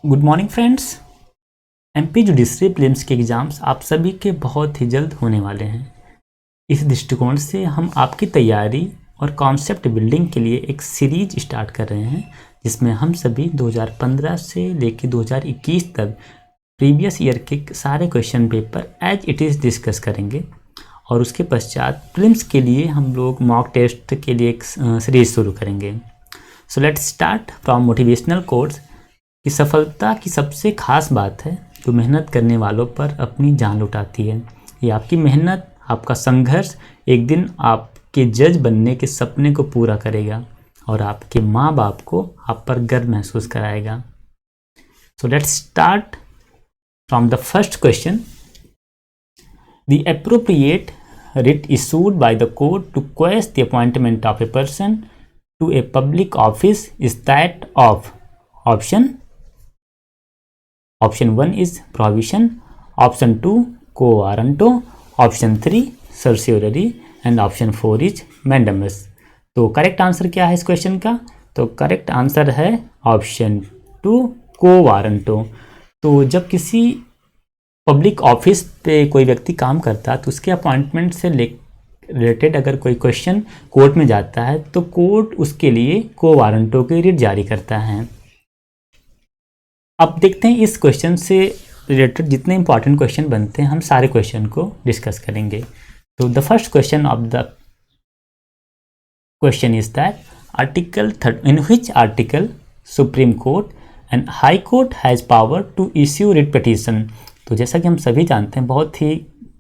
Good morning friends. MP judiciary prelims के exams आप सभी के बहुत ही जल्द होने वाले हैं। इस दृष्टिकोण से हम आपकी तैयारी और कॉन्सेप्ट बिल्डिंग के लिए एक सीरीज स्टार्ट कर रहे हैं, जिसमें हम सभी 2015 से लेकर 2021 तक प्रीवियस ईयर के सारे question paper as it is discuss करेंगे। और उसके पश्चात प्रीलिम्स के लिए हम लोग मॉक टेस्ट के लिए एक सीरीज शुरू करेंगे। So let's start from motivational quotes कि सफलता की सबसे खास बात है जो मेहनत करने वालों पर अपनी जान लुटाती है। ये आपकी मेहनत, आपका संघर्ष एक दिन आपके जज बनने के सपने को पूरा करेगा और आपके माँ बाप को आप पर गर्व महसूस कराएगा। So let's start from the first question. The appropriate writ issued by the court to quash the appointment of a person to a public office is that of option 1 is prohibition, option 2 quo warranto, option 3 certiorari and option 4 is mandamus। तो correct answer क्या है इस question का? तो correct answer है option 2 quo warranto। तो जब किसी पब्लिक ऑफिस पे कोई व्यक्ति काम करता है तो उसके अपॉइंटमेंट से रिलेटेड अगर कोई क्वेश्चन कोर्ट में जाता है तो कोर्ट उसके लिए को वारंटो की रिट जारी करता है। अब देखते हैं इस क्वेश्चन से रिलेटेड जितने इंपॉर्टेंट क्वेश्चन बनते हैं हम सारे क्वेश्चन को डिस्कस करेंगे। तो the first question of the question is that in which article Supreme Court and High Court has power to issue writ petition. तो जैसा कि हम सभी जानते हैं, बहुत ही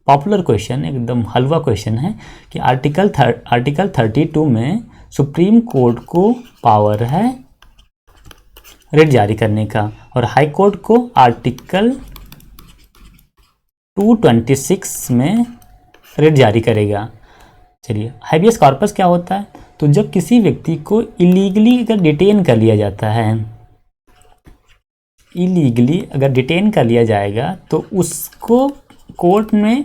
पॉपुलर क्वेश्चन, एकदम हलवा क्वेश्चन है कि आर्टिकल 32 में सुप्रीम कोर्ट को पावर है रिट जारी करने का और हाई कोर्ट को आर्टिकल 226 में रिट जारी करेगा। चलिए, हैबियस कॉर्पस क्या होता है? तो जब किसी व्यक्ति को इलीगली अगर डिटेन कर लिया जाता है, इलीगली अगर डिटेन कर लिया जाएगा तो उसको कोर्ट में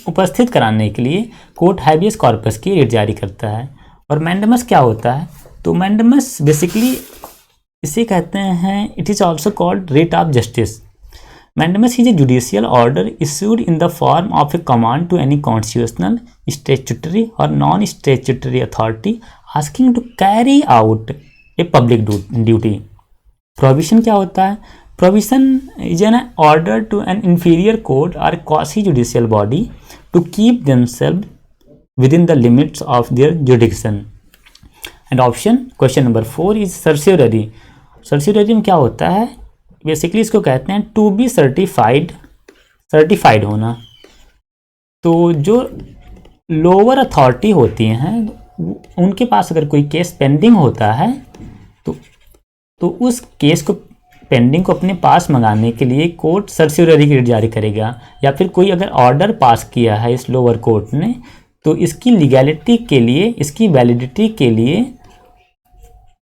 उपस्थित कराने के लिए कोर्ट हैबियस कॉर्पस की रिट जारी करता है। और मैंडेमस क्या होता है? तो मैंडेमस बेसिकली इसे कहते हैं, it is also called writ of justice. Mandamus is a judicial order issued in the form of a command to any constitutional, statutory और non statutory authority asking to carry out a public duty. Provision क्या होता है? Provision is an order to an inferior court और quasi judicial body to keep themselves within the limits of their jurisdiction. And option question number 4 is सर्सियोररी। सर्सियोररी में क्या होता है? Basically इसको कहते हैं टू बी सर्टिफाइड होना। तो जो लोअर अथॉरिटी होती हैं उनके पास अगर कोई केस पेंडिंग होता है तो उस केस को पेंडिंग को अपने पास मंगाने के लिए कोर्ट सर्सियोररी की रिट जारी करेगा। या फिर कोई अगर ऑर्डर पास किया है इस लोअर कोर्ट ने तो इसकी लीगैलिटी के लिए, इसकी वैलिडिटी के लिए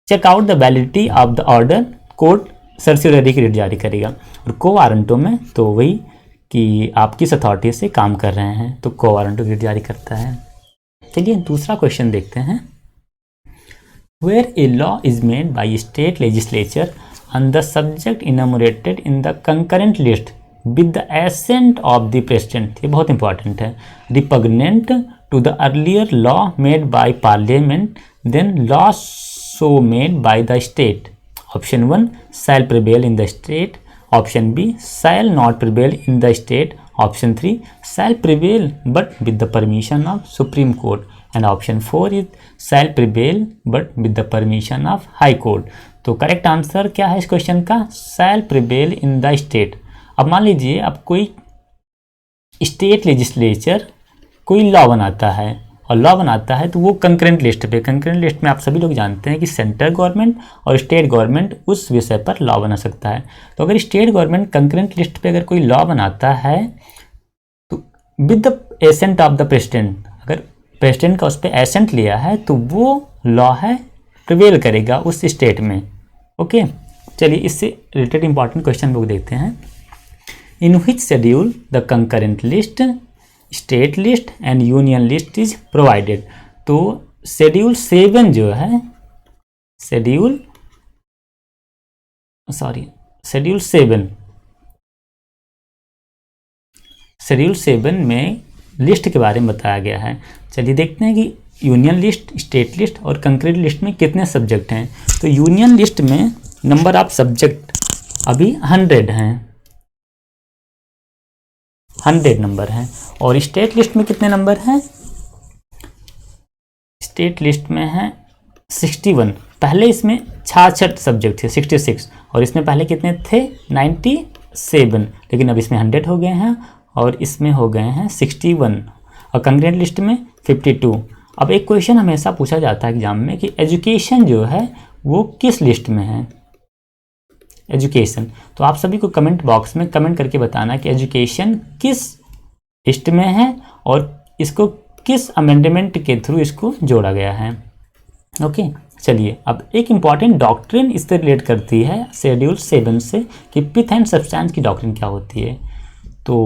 check out the validity of the order, court certiorari की रिट जारी करेगा। और को वारंटो में तो वही कि आप किस अथॉरिटी से काम कर रहे हैं तो को वारंटो की रिट जारी करता है। चलिए दूसरा क्वेश्चन देखते हैं। Where a law is made by state legislature on the subject enumerated in the concurrent list with the assent of the president, ये बहुत इंपॉर्टेंट है, repugnant to the earlier law made by parliament, then law so made by the state. Option 1 shall prevail in the state, option B shall not prevail in the state, option 3 shall prevail but with the permission of Supreme Court, and option 4 is shell prevail but with the permission of high court. तो correct answer क्या है इस question का? शैल prevail in the state. अब मान लीजिए अब कोई स्टेट लेजिस्लेचर कोई लॉ बनाता है और लॉ बनाता है तो वो कंकरेंट लिस्ट पे, कंकरेंट लिस्ट में आप सभी लोग जानते हैं कि सेंट्रल गवर्नमेंट और स्टेट गवर्नमेंट उस विषय पर लॉ बना सकता है। तो अगर स्टेट गवर्नमेंट कंकरेंट लिस्ट पे अगर कोई लॉ बनाता है तो with the ascent of the president, अगर प्रेसिडेंट का उस पर एसेंट लिया है तो वो लॉ है प्रिवेल करेगा उस स्टेट में। ओके, चलिए इससे रिलेटेड इंपॉर्टेंट क्वेश्चन लोग देखते हैं। In which schedule the concurrent list, state list and union list is provided. तो शेड्यूल 7 जो है, शेड्यूल 7 में लिस्ट के बारे में बताया गया है। चलिए देखते हैं कि यूनियन लिस्ट, स्टेट लिस्ट और कंक्रीट लिस्ट में कितने सब्जेक्ट हैं। तो यूनियन लिस्ट में नंबर ऑफ सब्जेक्ट अभी 100 हैं, 100 नंबर हैं। और स्टेट लिस्ट में कितने नंबर हैं? स्टेट लिस्ट में है 61। पहले इसमें 66 सब्जेक्ट थे, 66, और इसमें पहले कितने थे? 97, लेकिन अब इसमें 100 हो गए हैं और इसमें हो गए हैं 61। और कंक्रीट लिस्ट में 52। अब एक क्वेश्चन हमेशा पूछा जाता है एग्जाम में कि एजुकेशन जो है वो किस लिस्ट में है, एजुकेशन। तो आप सभी को कमेंट बॉक्स में कमेंट करके बताना कि एजुकेशन किस लिस्ट में है और इसको किस अमेंडमेंट के थ्रू इसको जोड़ा गया है। ओके, चलिए अब एक इम्पॉर्टेंट डॉक्ट्रिन इससे रिलेट करती है शेड्यूल 7 से कि पिथ एंड सब्सटेंस की डॉक्ट्रिन क्या होती है। तो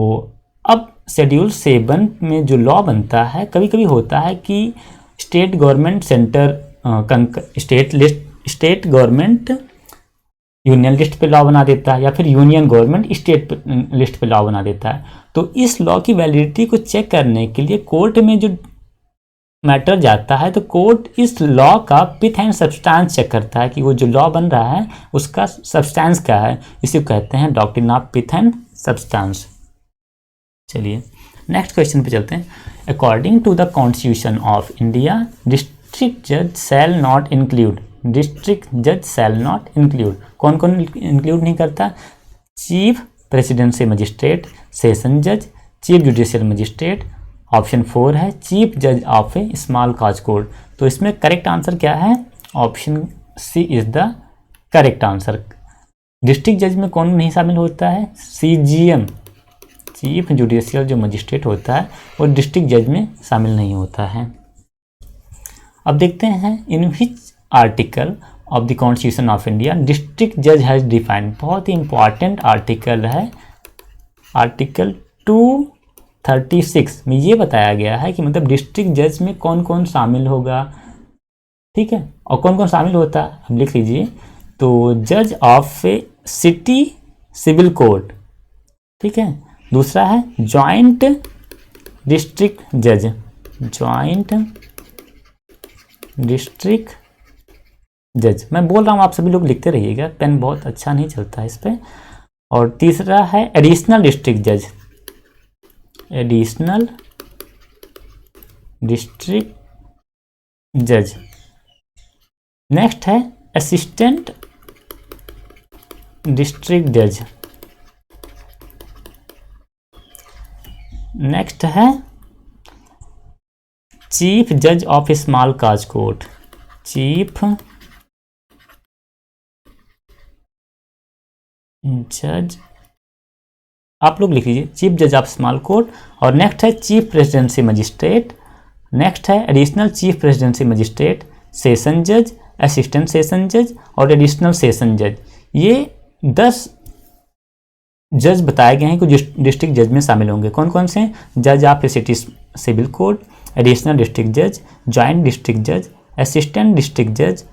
अब शेड्यूल 7 में जो लॉ बनता है, कभी कभी होता है कि state government state government union list पे लॉ बना देता है या फिर यूनियन गवर्नमेंट स्टेट लिस्ट पे लॉ बना देता है। तो इस लॉ की वैलिडिटी को चेक करने के लिए कोर्ट में जो मैटर जाता है, तो कोर्ट इस लॉ का पिथ एंड सब्सटेंस चेक करता है कि वो जो लॉ बन रहा है उसका सब्सटेंस क्या है। इसी को कहते हैं doctrine of pith and substance. चलिए नेक्स्ट क्वेश्चन पे चलते हैं। According to the constitution of India, district जज शैल नॉट इंक्लूड, डिस्ट्रिक्ट जज शैल नॉट इंक्लूड, कौन कौन इंक्लूड नहीं करता? चीफ प्रेसिडेंसी मजिस्ट्रेट, सेशन जज, चीफ जुडिशियल मजिस्ट्रेट। ऑप्शन 4 है चीफ जज of a small cause court. तो इसमें करेक्ट आंसर क्या है? Option C is the correct answer. District जज में कौन नहीं शामिल होता है? CJM, चीफ जुडिशियल जो मजिस्ट्रेट होता है वो डिस्ट्रिक्ट जज में शामिल नहीं होता है। अब देखते हैं in which article of the constitution of India district जज हैज डिफाइंड। बहुत ही इंपॉर्टेंट आर्टिकल है, आर्टिकल 236 में ये बताया गया है कि मतलब डिस्ट्रिक्ट जज में कौन कौन शामिल होगा, ठीक है, और कौन कौन शामिल होता है अब लिख लीजिए। तो जज of A city civil court, ठीक है। दूसरा है जॉइंट डिस्ट्रिक्ट जज, जॉइंट डिस्ट्रिक्ट जज। मैं बोल रहा हूँ, आप सभी लोग लिखते रहिएगा, पेन बहुत अच्छा नहीं चलता है इस पर। और तीसरा है एडिशनल डिस्ट्रिक्ट जज, एडिशनल डिस्ट्रिक्ट जज। नेक्स्ट है असिस्टेंट डिस्ट्रिक्ट जज। नेक्स्ट है चीफ जज of small cause court, chief जज, आप लोग लिख लीजिए चीफ जज ऑफ स्मॉल कोर्ट। और नेक्स्ट है चीफ प्रेसिडेंसी मजिस्ट्रेट। नेक्स्ट है additional chief presidency magistrate, session जज, असिस्टेंट सेशन जज और एडिशनल सेशन जज। ये 10 जज बताए गए हैं कि डिस्ट्रिक्ट जज में शामिल होंगे। कौन कौन से? जज of A city civil court, additional district जज, जॉइंट डिस्ट्रिक्ट जज, असिस्टेंट डिस्ट्रिक्ट जज,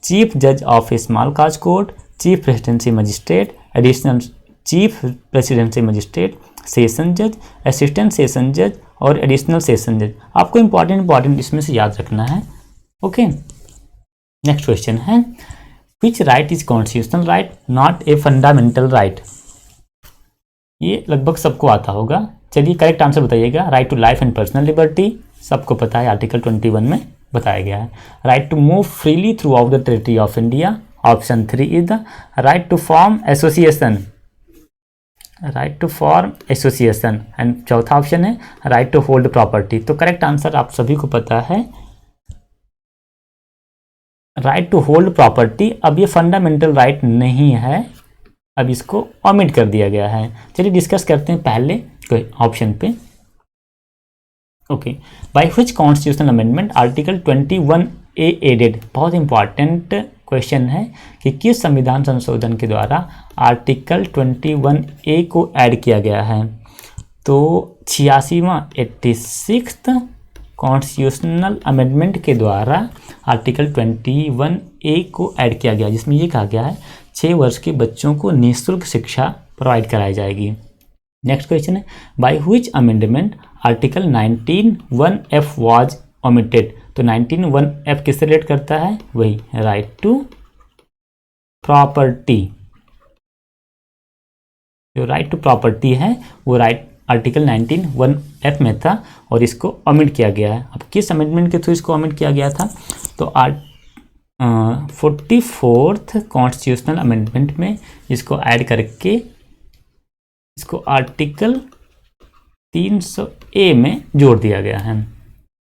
चीफ जज of a small cause court, chief presidency magistrate, additional chief presidency magistrate, session जज, असिस्टेंट सेशन जज और एडिशनल सेशन जज। आपको इंपॉर्टेंट इसमें से याद रखना है। ओके, नेक्स्ट क्वेश्चन है which right is constitutional right not a fundamental right. ये लगभग सबको आता होगा। चलिए करेक्ट आंसर बताइएगा। Right to life and personal liberty, सबको पता है, आर्टिकल 21 में बताया गया है। Right to move freely throughout the territory of India, option 3 is the right to form association, right to form association. And चौथा option है राइट टू होल्ड प्रॉपर्टी। तो करेक्ट आंसर आप सभी को पता है राइट टू होल्ड प्रॉपर्टी। अब ये फंडामेंटल राइट नहीं है, अब इसको ओमिट कर दिया गया है। चलिए डिस्कस करते हैं पहले ऑप्शन पे। Okay, by which constitutional amendment article 21A added. बहुत इंपॉर्टेंट क्वेश्चन है कि किस संविधान संशोधन के द्वारा आर्टिकल 21A को ऐड किया गया है। तो 86वां 86th कॉन्स्टिट्यूशनल अमेंडमेंट के द्वारा आर्टिकल 21 ए को ऐड किया गया, जिसमें ये कहा गया है 6 वर्ष के बच्चों को निःशुल्क शिक्षा प्रोवाइड कराई जाएगी। नेक्स्ट क्वेश्चन है by which amendment article 19(1)(f was omitted. तो 19(1)(f किससे रिलेट करता है, वही राइट टू प्रॉपर्टी। जो राइट टू प्रॉपर्टी है वो राइट आर्टिकल 19(1)(f में था और इसको अमेंड किया गया है। अब किस अमेंडमेंट के थ्रू इसको अमेंड किया गया था, तो 44th कॉन्स्टिट्यूशनल अमेंडमेंट में इसको ऐड करके इसको आर्टिकल 300A में जोड़ दिया गया है।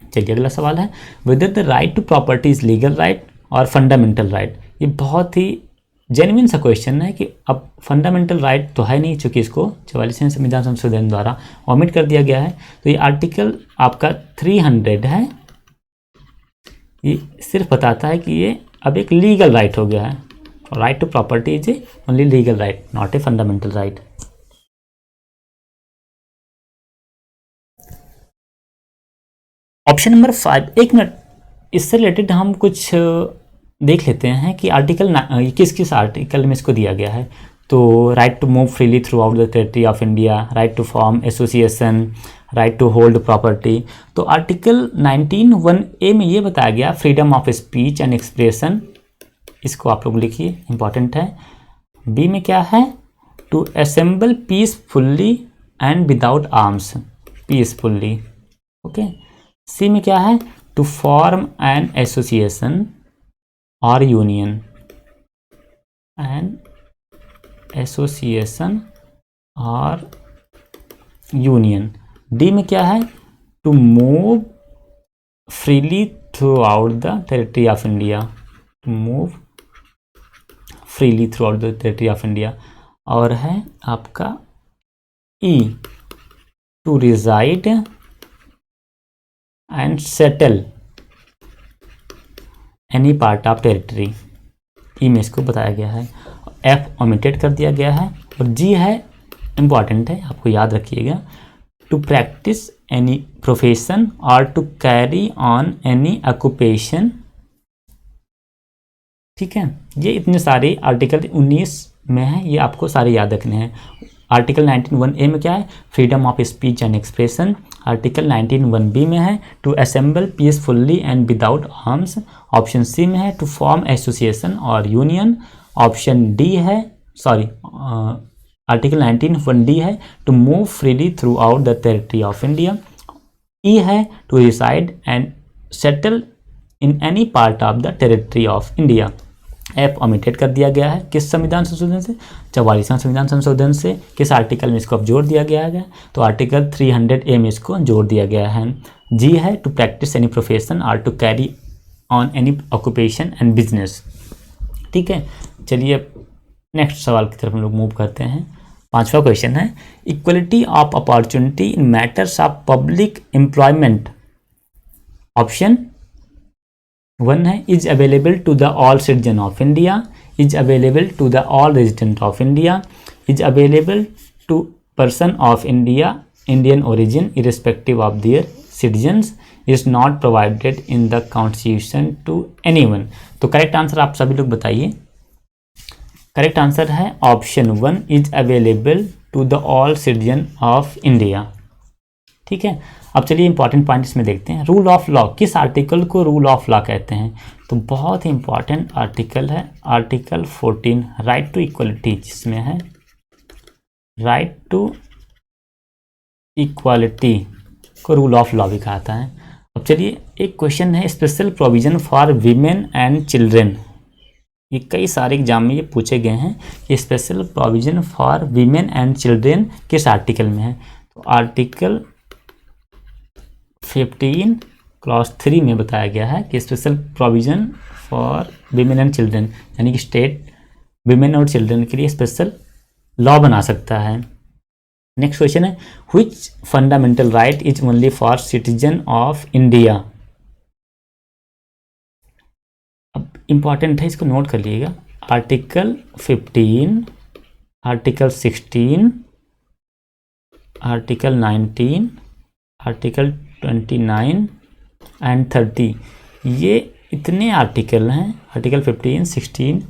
चलिए अगला सवाल है whether the right to property is legal right or fundamental right. ये बहुत ही जेन्युइन सा क्वेश्चन है कि अब फंडामेंटल राइट तो है नहीं, चूंकि इसको 44वें संविधान संशोधन द्वारा ओमिट कर दिया गया है। तो ये आर्टिकल आपका 300 है, ये सिर्फ बताता है कि ये अब एक लीगल राइट हो गया है। Right to property is only legal right, not a fundamental right. Option number 5, एक मिनट, इससे रिलेटेड हम कुछ देख लेते हैं कि आर्टिकल किस किस आर्टिकल में इसको दिया गया है। तो right to move freely throughout the territory of India, right to form association, right to hold property. तो आर्टिकल 19(1)(a में ये बताया गया freedom of speech and expression, इसको आप लोग लिखिए, इंपॉर्टेंट है। बी में क्या है, to assemble peacefully and without arms, peacefully, okay. C में क्या है, टू फॉर्म एन एसोसिएशन और यूनियन, एन एसोसिएशन और यूनियन। डी में क्या है, to move freely throughout the territory of India, to move freely throughout the territory of India. और है आपका E, to reside and settle any part of territory, E में इसको बताया गया है। एफ ओमिटेड कर दिया गया है। और जी है, इंपॉर्टेंट है, आपको याद रखिएगा, to practise any profession or to carry on any occupation. ठीक है, ये इतने सारे आर्टिकल 19 में है, ये आपको सारे याद रखने हैं। आर्टिकल 19(1)(a में क्या है, freedom of speech and expression. Article 19(1)(b में है to assemble peacefully and without arms. Option C में है टू फॉर्म एसोसिएशन और यूनियन। ऑप्शन डी है, सॉरी, आर्टिकल 19(1)(d है to move freely throughout the territory of India. E है to reside and settle in any part of the territory of India. F omitted कर दिया गया है, किस संविधान संशोधन से, 44वां संविधान संशोधन से। किस आर्टिकल में इसको अब जोड़ दिया गया है, तो आर्टिकल 300A में इसको जोड़ दिया गया है। जी है to practise any profession or to carry on any occupation and business. ठीक है, चलिए नेक्स्ट सवाल की तरफ हम लोग मूव करते हैं। 5वां क्वेश्चन है equality of opportunity in matters of public employment. Option 1 है is available to the all citizen of India, is available to the all resident of India, is available to person of India Indian origin irrespective of their citizens, is not provided in the constitution to anyone. तो correct answer आप सभी लोग बताइए। Correct answer है option 1 is available to the all citizen of India. ठीक है, अब चलिए इंपॉर्टेंट पॉइंट इसमें देखते हैं। रूल ऑफ लॉ, किस आर्टिकल को रूल ऑफ लॉ कहते हैं, तो बहुत ही इंपॉर्टेंट आर्टिकल है आर्टिकल 14 राइट टू इक्वलिटी, जिसमें है राइट टू इक्वालिटी को रूल ऑफ लॉ भी कहता है। अब चलिए एक क्वेश्चन है special provision for women and children. ये कई सारे एग्जाम में ये पूछे गए हैं कि special provision for women and children किस आर्टिकल में है, तो आर्टिकल 15 क्लॉज 3 में बताया गया है कि special provision for women and children, यानी कि स्टेट वीमेन और चिल्ड्रेन के लिए स्पेशल लॉ बना सकता है। नेक्स्ट क्वेश्चन है which fundamental right is only for citizen of India. अब इंपॉर्टेंट है, इसको नोट कर लीजिएगा। Article 15, article 16, article 19, article 29 and 30, ये इतने आर्टिकल हैं, आर्टिकल 15, 16,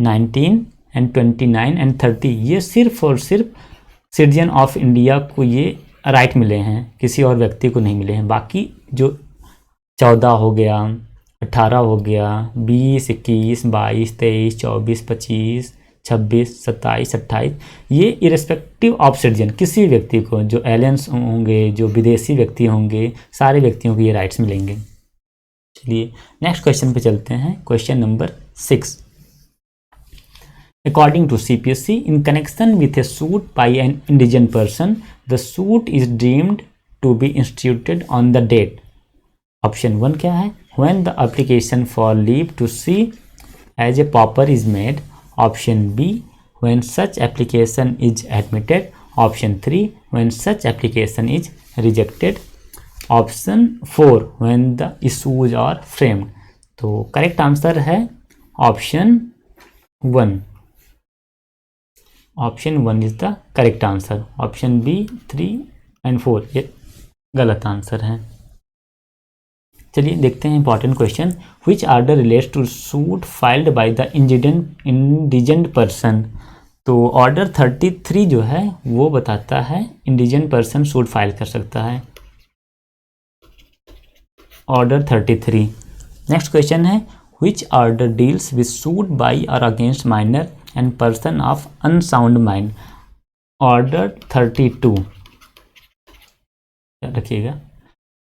19 एंड 29 एंड 30, ये सिर्फ और सिर्फ सिटीजन ऑफ इंडिया को ये राइट मिले हैं, किसी और व्यक्ति को नहीं मिले हैं। बाकी जो 14 हो गया, 18 हो गया, 20, 21, 22, 23, 24, 25, 26, 27, 28, ये इरेस्पेक्टिव ऑफ सिटीजन, किसी व्यक्ति को, जो एलियंस होंगे, जो विदेशी व्यक्ति होंगे, सारे व्यक्तियों को ये राइट्स मिलेंगे। चलिए नेक्स्ट क्वेश्चन पे चलते हैं। Question number 6। According to CPSC, in connection with a suit by an indigent person, the suit is deemed to be instituted on the date. Option 1 क्या है? When the application for leave to see as a pauper is made. Option B, when such application is admitted. Option 3, when such application is rejected. Option 4, when the issues are framed. तो correct answer है option 1। Option 1 is the correct answer. Option B 3 and 4 ये गलत answer है। चलिए देखते हैं important question. Which order relates to suit filed by the indigent person. तो order 33 जो है वो बताता है इंडिजेंट पर्सन सूट फाइल कर सकता है, ऑर्डर 33। नेक्स्ट क्वेश्चन है which order deals with suit by और against minor and person of unsound mind. Order 32 याद रखिएगा।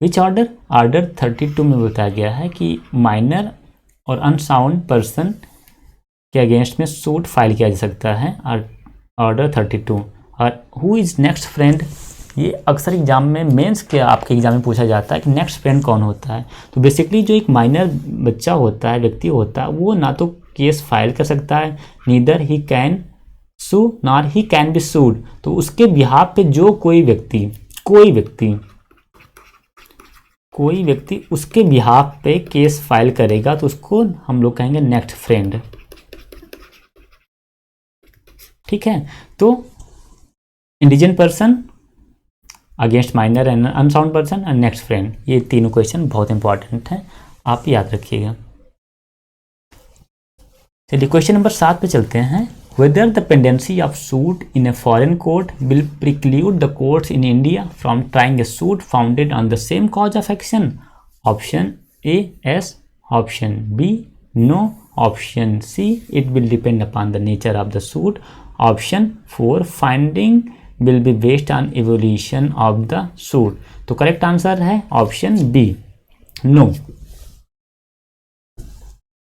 Which order? ऑर्डर 32 में बताया गया है कि माइनर और अनसाउंड पर्सन के अगेंस्ट में सूट फाइल किया जा सकता है, ऑर्डर 32। और हु इज़ नेक्स्ट फ्रेंड, ये अक्सर एग्जाम में मेंस के आपके एग्जाम में पूछा जाता है कि नेक्स्ट फ्रेंड कौन होता है। तो बेसिकली जो एक माइनर बच्चा होता है, व्यक्ति होता है, वो ना तो केस फाइल कर सकता है, neither he can sue nor he can be sued. तो उसके बिहाफ पे जो कोई व्यक्ति उसके बिहाफ पे केस फाइल करेगा तो उसको हम लोग कहेंगे नेक्स्ट फ्रेंड। ठीक है, तो indigent person against minor and unsound person and next friend, ये तीनों क्वेश्चन बहुत इंपॉर्टेंट हैं, आप याद रखिएगा। चलिए क्वेश्चन नंबर 7 पे चलते हैं। Whether the pendency of suit in a foreign court will preclude the courts in India from trying a suit founded on the same cause of action. Option A, yes. Option B, no. Option C, it will depend upon the nature of the suit. Option 4, finding will be based on evolution of the suit. तो correct answer है option B, no.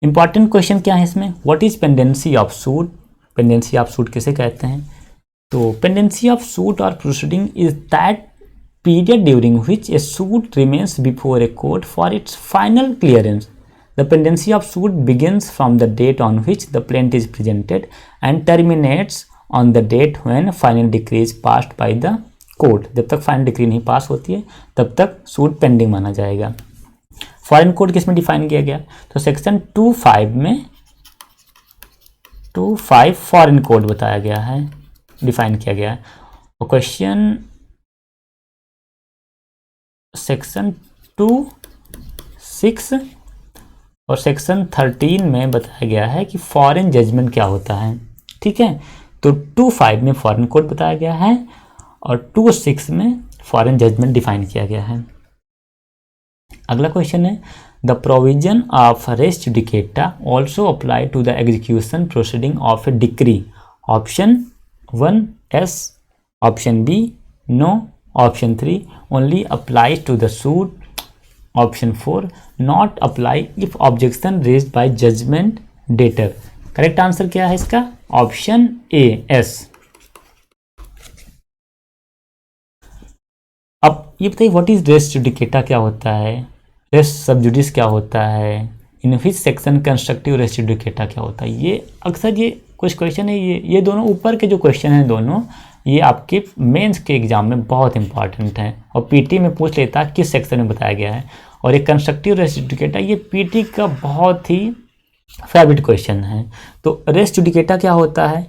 Important question क्या है इसमें? What is pendency of suit. Pendency of suit किसे कहते हैं? तो pendency of suit और proceeding is that period during which a suit remains before a court for its final clearance. The pendency of suit begins from the date on which the plaint is presented and terminates on the date when final decree is passed by the court. जब तक final decree नहीं पास होती है तब तक suit pending माना जाएगा। Foreign code किस में डिफाइन किया गया? तो सेक्शन 25 में 25 फॉरेन कोड बताया गया है, डिफाइन किया गया है। और क्वेश्चन सेक्शन 26 और सेक्शन 13 में बताया गया है कि फॉरेन जजमेंट क्या होता है। ठीक है, तो 25 में फॉरेन कोड बताया गया है और 26 में फॉरेन जजमेंट डिफाइन किया गया है। अगला क्वेश्चन है the provision of res judicata also apply to the execution proceeding of a decree. Option 1 yes, option B no, option 3 only applies to the suit, option 4 not apply if objection raised by judgment debtor. Correct answer क्या है इसका? Option A yes. अब ये बताइए what is race judicata क्या होता है, race sub judice क्या होता है, in which section constructive res judicata क्या होता है। ये अक्सर ये कुछ क्वेश्चन है, ये दोनों ऊपर के जो क्वेश्चन हैं दोनों, ये आपके मेंस के एग्जाम में बहुत इंपॉर्टेंट हैं और पीटी में पूछ लेता है किस सेक्शन में बताया गया है। और ये कंस्ट्रक्टिव रेस जुडिकेटा ये पीटी का बहुत ही फेवरेट क्वेश्चन है। तो रेस जुडिकेटा क्या होता है?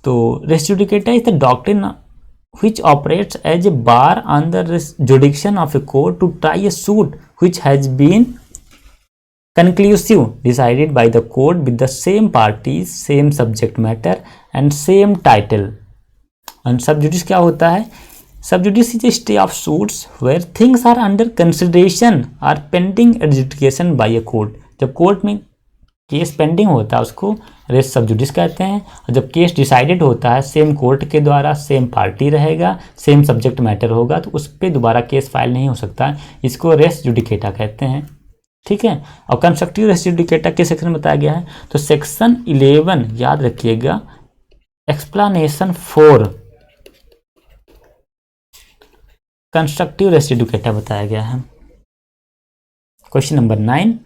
तो res judicata is the doctrine which operates as a bar on the jurisdiction of a court to try a suit which has been conclusive decided by the court with the same parties, same subject matter and same title. And sub judice क्या होता है? Sub judice is a stay of suits where things are under consideration or pending adjudication by a court. जब court में case pending होता है उसको race सब जुडिस कहते हैं, और जब केस डिसाइडेड होता है सेम कोर्ट के द्वारा, सेम पार्टी रहेगा, सेम सब्जेक्ट मैटर होगा, तो उस पर दोबारा केस फाइल नहीं हो सकता, इसको रेस जुडिकेटा कहते हैं। ठीक है। और कंस्ट्रक्टिव रेस जुडिकेटा किस सेक्शन में बताया गया है? तो सेक्शन 11 याद रखिएगा, एक्सप्लेनेशन 4 कंस्ट्रक्टिव रेस जुडिकेटा बताया गया है। Question number 9,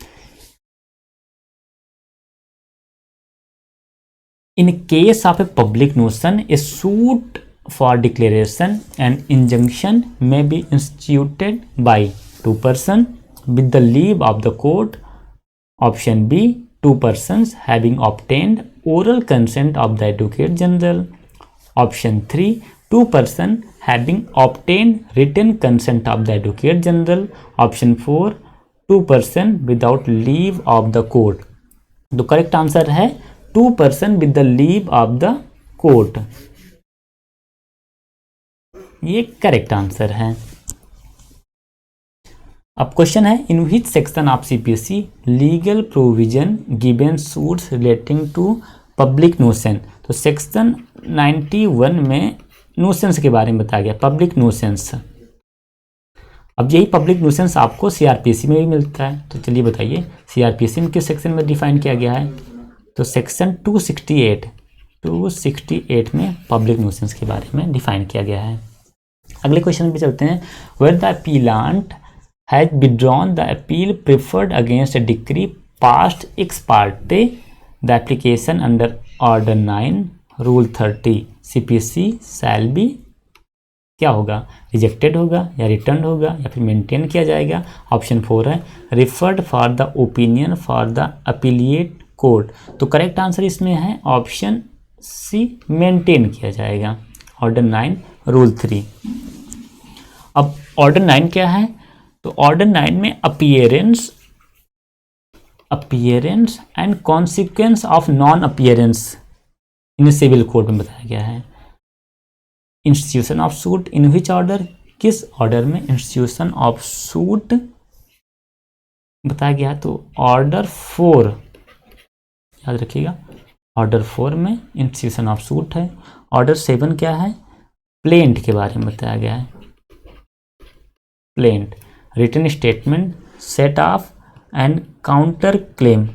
in case of a public nuisance, a suit for declaration and injunction may be instituted by 2 persons with the leave of the court. Option B, 2 persons having obtained oral consent of the Advocate General. Option 3, 2 persons having obtained written consent of the Advocate General. Option 4, 2 persons without leave of the court. तो correct answer है 2 persons with the leave of the court। ये correct answer है। अब question है, in which section of CPC legal provision given suits relating to public nuisance. तो section 91 में nuisance के बारे में बताया गया, पब्लिक न्यूसेंस। अब यही पब्लिक न्यूसेंस आपको सीआरपीसी में भी मिलता है, तो चलिए बताइए सीआरपीसी में किस सेक्शन में डिफाइन किया गया है? तो सेक्शन 268 में पब्लिक न्यूसेंस के बारे में डिफाइन किया गया है। अगले क्वेश्चन पे चलते हैं, where the appellant has withdrawn the appeal preferred against a decree passed ex parte the application under order 9 rule 30 CPC shall be, क्या होगा? रिजेक्टेड होगा या रिटर्न होगा या फिर मेंटेन किया जाएगा? ऑप्शन 4 है referred for the opinion for the appellate court. तो करेक्ट आंसर इसमें है ऑप्शन सी, मेंटेन किया जाएगा, ऑर्डर 9 रूल 3। अब ऑर्डर 9 क्या है? तो ऑर्डर 9 में appearance and consequence of non appearance in civil court में बताया गया है। Institution of suit in which order, किस ऑर्डर में इंस्टीट्यूशन ऑफ सूट बताया गया है? तो ऑर्डर 4 याद रखिएगा, ऑर्डर 4 में इंस्टीट्यूशन ऑफ सूट है। ऑर्डर 7 क्या है? प्लेंट के बारे में बताया गया है। Plaint, written statement, set off and counter claim,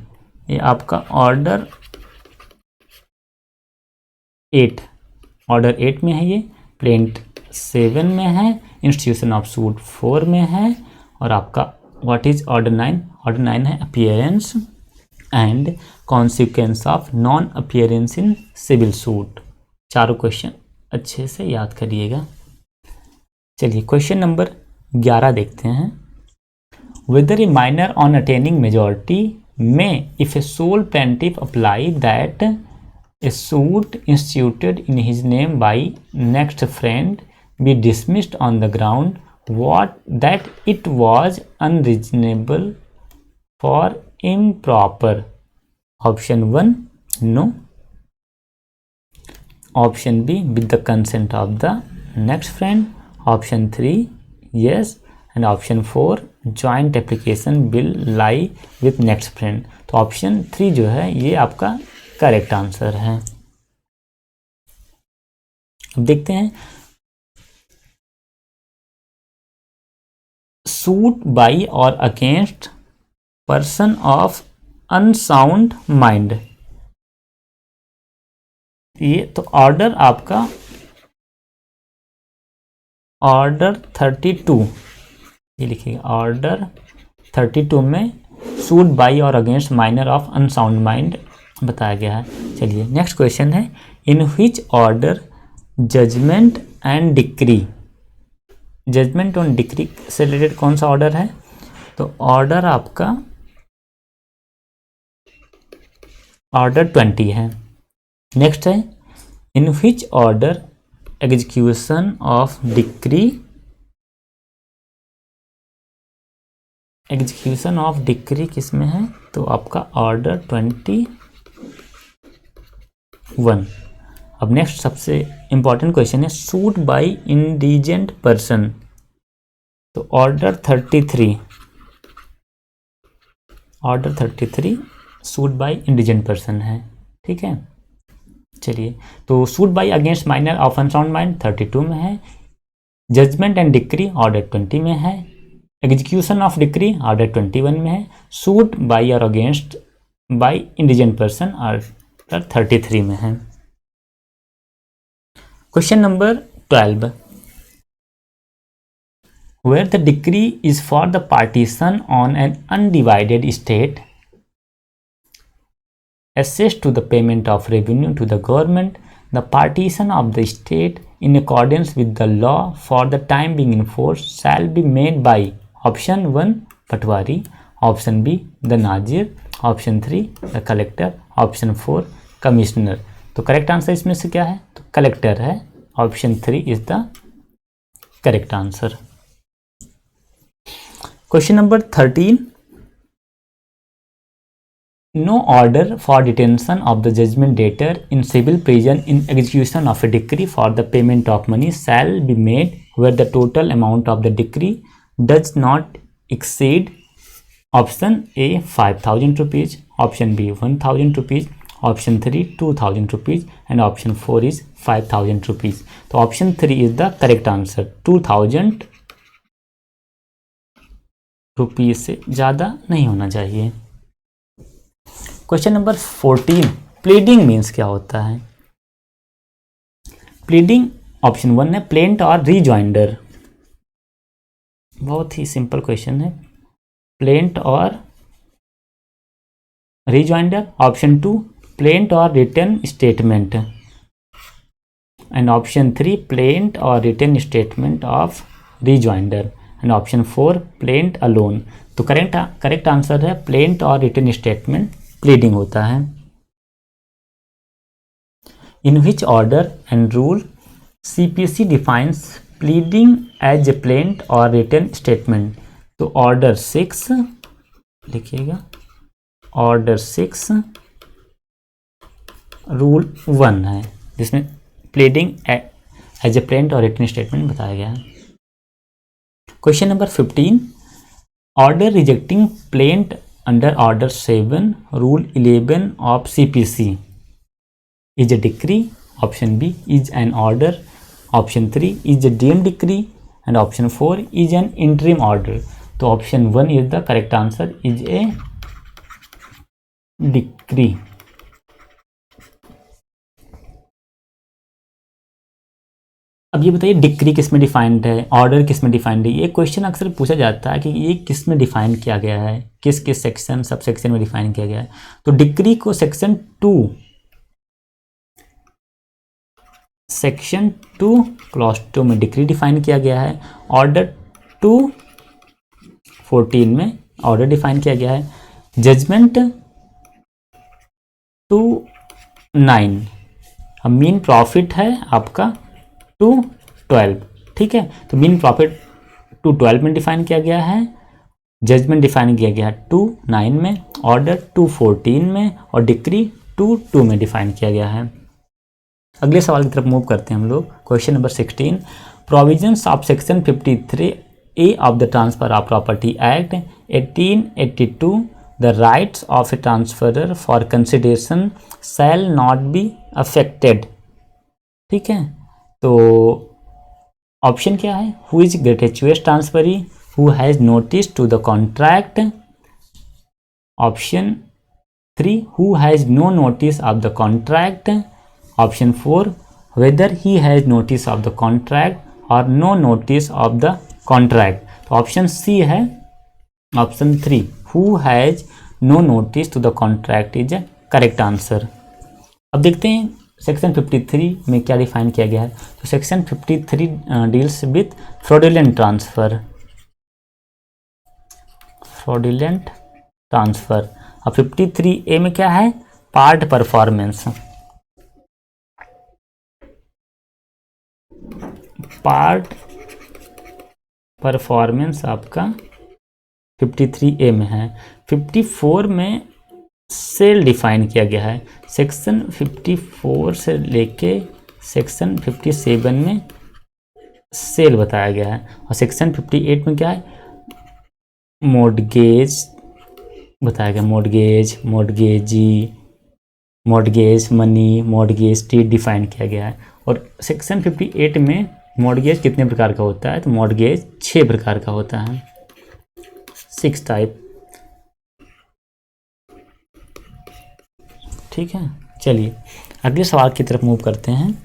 ये आपका ऑर्डर 8 में है, ये प्लेंट 7 में है, इंस्टीट्यूशन ऑफ सूट 4 में है, और आपका व्हाट इज ऑर्डर 9? ऑर्डर 9 है appearance and consequence of non appearance in civil suit. चारों क्वेश्चन अच्छे से याद करिएगा। चलिए क्वेश्चन नंबर 11 देखते हैं, whether a minor on attaining majority में if a sole plaintiff apply that a suit instituted in his name by next friend be dismissed on the ground what that it was unreasonable for improper. Option 1 no, option B with the consent of the next friend, option 3 yes, and option 4 joint application will lie with next friend. तो option 3 जो है ये आपका correct answer है। अब देखते हैं, suit by और against person of unsound mind, ये तो ऑर्डर आपका ऑर्डर 32, ये लिखिएगा ऑर्डर 32 में सूट बाई और against minor of unsound mind बताया गया है। चलिए नेक्स्ट क्वेश्चन है, in which order judgment and decree, judgment on decree से रिलेटेड कौन सा ऑर्डर है? तो ऑर्डर आपका ऑर्डर 20 है। नेक्स्ट है, in which order execution of decree, execution of decree किस में है? तो आपका ऑर्डर 21। अब नेक्स्ट सबसे इंपॉर्टेंट क्वेश्चन है सूट बाय इंडिजेंट पर्सन। तो order 33 suit by indigent person है। ठीक है, चलिए, तो suit by against minor of unsound mind 32 में है। जजमेंट एंड डिक्री ऑर्डर 20 में है। एग्जीक्यूशन ऑफ डिक्री ऑर्डर 21 में है। सूट बाय और against by indigent person order 33 में है। Question number 12, where the decree is for the partition on an undivided estate assessed to the payment of revenue to the government, the partition of the estate in accordance with the law for the time being in force shall be made by option 1 Patwari, option B the नाजिर, option 3 the collector, option 4 commissioner. तो correct answer इसमें से क्या है? तो collector है। Option 3 is the correct answer. Question number 13, no order for detention of the judgment debtor in civil prison in execution of a decree for the payment of money shall be made where the total amount of the decree does not exceed option A 5,000 rupees, option B 1,000 rupees, option 3 2,000 rupees and option 4 is 5,000 rupees। तो option 3 is the correct answer। 2,000 rupees से ज़्यादा नहीं होना चाहिए। Question number 14, pleading means क्या होता है? Pleading option 1 है प्लेंट और रीजॉइंडर। बहुत ही सिंपल क्वेश्चन है, प्लेंट और रीजॉइंडर। ऑप्शन 2 प्लेंट और written statement and option 3 plaint और written statement of rejoinder and option 4 plaint alone. तो करेक्ट आंसर है प्लेंट और रिटन स्टेटमेंट प्लीडिंग होता है। In which order and rule CPC defines pleading as a plaint और written statement? तो order 6 लिखिएगा, order 6 rule 1 है जिसमें प्लीडिंग एज ए प्लेंट और रिटन स्टेटमेंट बताया गया है। Question number 15, order rejecting plaint under order 7 rule 11 of CPC is a decree. Option B is an order, option 3 is a deemed decree and option 4 is an interim order. तो option 1 is the correct answer, is a decree. अब ये बताइए decree किस में defined है, order किस में defined है? ये क्वेश्चन अक्सर पूछा जाता है कि ये किस में डिफाइन किया गया है, किस किस सेक्शन सब सेक्शन में डिफाइन किया गया है। तो डिक्री को सेक्शन 2 क्लॉज 2 में डिक्री डिफाइन किया गया है। ऑर्डर 2:14 में ऑर्डर डिफाइन किया गया है। जजमेंट 2:9, अब मीन प्रॉफिट है आपका 2:12। ठीक है, तो मीन प्रॉफिट 2:12 में डिफाइन किया गया है। जजमेंट डिफाइन किया गया है 2:9 में, ऑर्डर 2:14 में और डिक्री 2:2 में डिफाइन किया गया है। अगले सवाल की तरफ मूव करते हैं हम लोग। Question number 16, provisions of section 53A of the transfer of property act 1882 the rights of a transferor for consideration shall not be affected. ठीक है, तो ऑप्शन क्या है? Who is gratuitous transferee, who has notice to the contract. Option 3 who has no notice of the contract. Option 4 whether he has notice of the contract और no notice of the contract. तो option C है, option 3 who has no notice to the contract is a correct answer. अब देखते हैं section 53 में क्या define किया गया है। तो section 53 deals with fraudulent transfer. Fraudulent transfer. अब 53A में क्या है? Part performance. पार्ट परफॉर्मेंस आपका 53A में है। 54 में सेल डिफाइन किया गया है। सेक्शन 54 से लेके सेक्शन 57 में सेल बताया गया है। और सेक्शन 58 में क्या है, मॉर्गेज बताया गया। Mortgage, mortgagee, mortgage money, mortgage deed define किया गया है। और सेक्शन 58 में मॉर्गेज कितने प्रकार का होता है, तो मॉर्गेज 6 प्रकार का होता है, 6 टाइप। ठीक है, चलिए अगले सवाल की तरफ मूव करते हैं।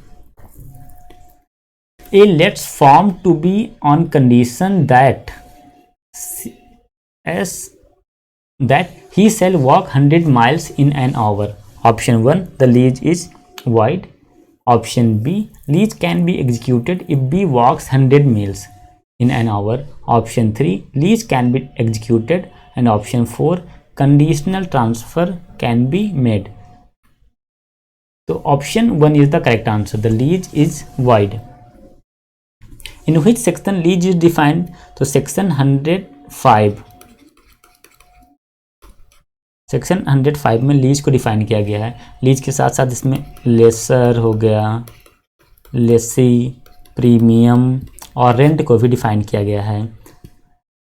A lets farm to B on condition that he shall walk 100 miles in an hour. Option 1, the lease is void. Option B, lease can be executed if B walks 100 miles in an hour. Option 3, lease can be executed. And option 4, conditional transfer can be made. So option 1 is the correct answer. The lease is void. In which section lease is defined? So section 105, section 105 में lease को define किया गया है। Lease के साथ साथ इसमें laser हो गया, लेसी, प्रीमियम और रेंट को भी डिफाइन किया गया है।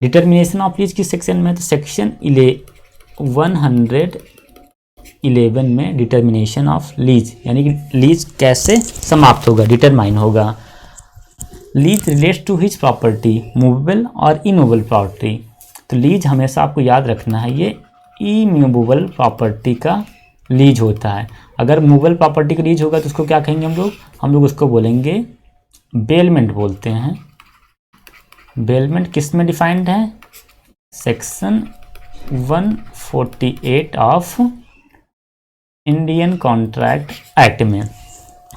डिटर्मिनेशन ऑफ लीज किस सेक्शन में, तो सेक्शन 111 में डिटर्मिनेशन ऑफ लीज, यानी कि लीज कैसे समाप्त होगा, डिटरमाइन होगा। Lease relates to which property, movable और इमूवेबल प्रॉपर्टी। तो लीज हमेशा आपको याद रखना है, ये इमूवेबल प्रॉपर्टी का लीज होता है। अगर मूवेबल प्रॉपर्टी का लीज होगा तो उसको क्या कहेंगे हम लोग उसको बोलेंगे बेलमेंट बोलते हैं। बेलमेंट किस में डिफाइंड है, section 148 of Indian contract act में।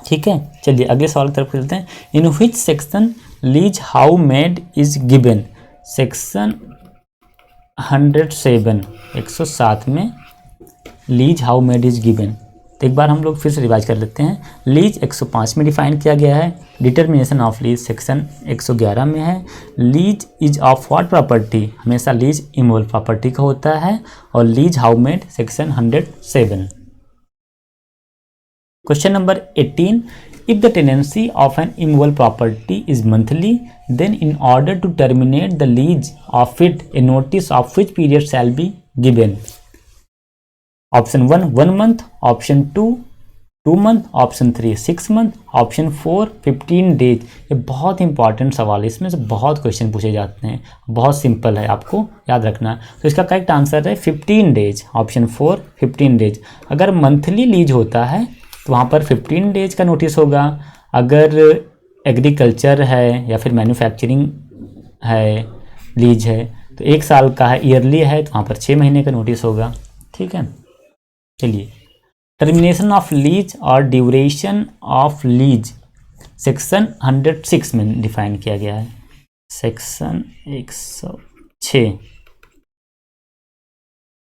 ठीक है, चलिए अगले सवाल की तरफ चलते हैं। इन which section lease how made is given. Section 107 में lease how made is given. तो एक बार हम लोग फिर से रिवाइज कर लेते हैं। लीज 105 में डिफाइन किया गया है। डिटर्मिनेशन ऑफ लीज सेक्शन 111 में है। Lease is of what property, हमेशा लीज इमूवेबल प्रॉपर्टी का होता है। और lease how made section 107। Question number 18, if the tenancy of an immovable property is monthly, then in order to terminate the lease of it, a notice of which period shall be given? Option 1, 1 month. Option 2, 2 month. Option 3, 6 month. Option 4, 15 days. ये बहुत important सवाल है, इसमें से बहुत question पूछे जाते हैं, बहुत सिंपल है, आपको याद रखना। तो इसका करेक्ट आंसर है 15 डेज। Option 4, 15 days. अगर मंथली लीज होता है तो वहाँ पर 15 डेज का नोटिस होगा। अगर एग्रीकल्चर है या फिर मैन्युफैक्चरिंग है, लीज है, तो 1 साल का है, ईयरली है, तो वहाँ पर 6 महीने का नोटिस होगा। ठीक है, चलिए टर्मिनेशन ऑफ लीज और ड्यूरेशन ऑफ लीज सेक्शन 106 में डिफाइन किया गया है। सेक्शन 106।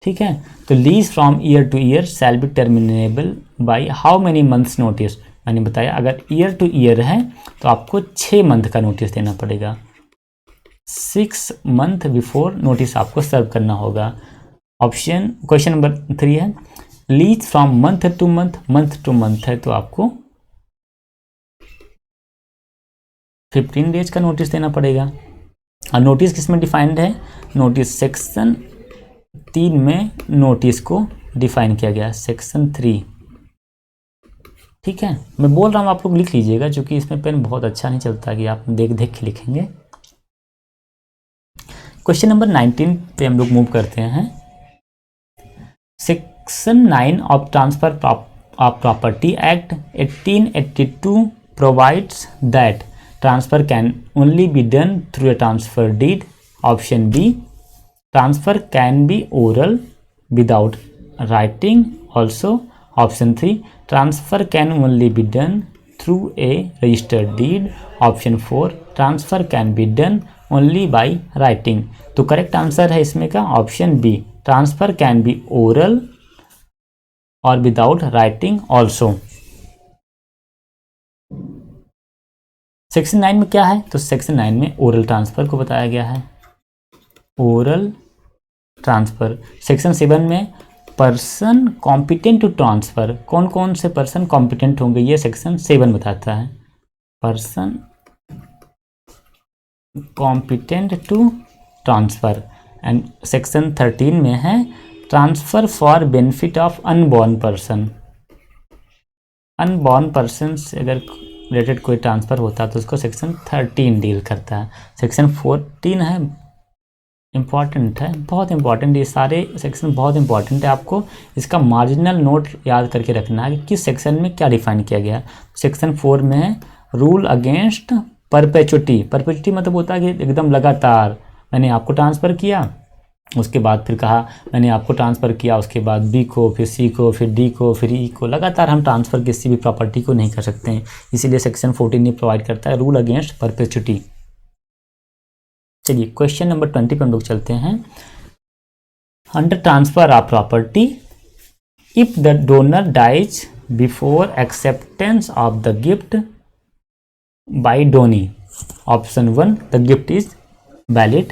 ठीक है, तो lease from year two year shall be terminable by how many months notice. मैंने बताया अगर ईयर टू ईयर है तो आपको 6 मंथ का नोटिस देना पड़ेगा। 6 मंथ बिफोर नोटिस आपको सर्व करना होगा। ऑप्शन क्वेश्चन नंबर 3 है lease from month two month है तो आपको 15 डेज का नोटिस देना पड़ेगा। और नोटिस किस में डिफाइंड है, नोटिस सेक्शन 3 में नोटिस को डिफाइन किया गया, सेक्शन 3। ठीक है, मैं बोल रहा हूँ आप लोग लिख लीजिएगा, क्योंकि इसमें पेन बहुत अच्छा नहीं चलता कि आप देख देख के लिखेंगे। क्वेश्चन नंबर 19 पे हम लोग मूव करते हैं। Section 9 of transfer of property act 1882 provides that transfer can only be done through a transfer deed. Option B, transfer can be oral without writing also. Option 3, transfer can only be done through a registered deed. Option 4, transfer can be done only by writing. तो correct answer है इसमें का option B, transfer can be oral और without writing also. Section 9 में क्या है, तो section 9 में ओरल ट्रांसफर को बताया गया है। Oral transfer. सेक्शन 7 में पर्सन कॉम्पिटेंट टू ट्रांसफ़र, कौन कौन से पर्सन कॉम्पिटेंट होंगे ये सेक्शन 7 बताता है। Person competent to transfer. And section 13 में है transfer for benefit of unborn person. Unborn person से अगर रिलेटेड कोई ट्रांसफ़र होता है तो उसको सेक्शन 13 डील करता है। सेक्शन 14 है, इम्पॉर्टेंट है, बहुत इंपॉर्टेंट, ये सारे सेक्शन बहुत इंपॉर्टेंट है। आपको इसका मार्जिनल नोट याद करके रखना है कि किस सेक्शन में क्या डिफाइन किया गया है। सेक्शन 4 में है रूल अगेंस्ट परपेचुटी। परपेचुटी मतलब होता है कि एकदम लगातार, मैंने आपको ट्रांसफ़र किया, उसके बाद फिर कहा मैंने आपको ट्रांसफ़र किया, उसके बाद बी को, फिर सी को, फिर डी को, फिर ई को, लगातार हम ट्रांसफ़र किसी भी प्रॉपर्टी को नहीं कर सकते हैं। इसीलिए सेक्शन 14 ये प्रोवाइड करता है रूल अगेंस्ट परपेचुटी। चलिए क्वेश्चन नंबर 20 पर हम लोग चलते हैं। Under transfer of property, if the donor dies before acceptance of the gift by donee, option 1 the gift is valid,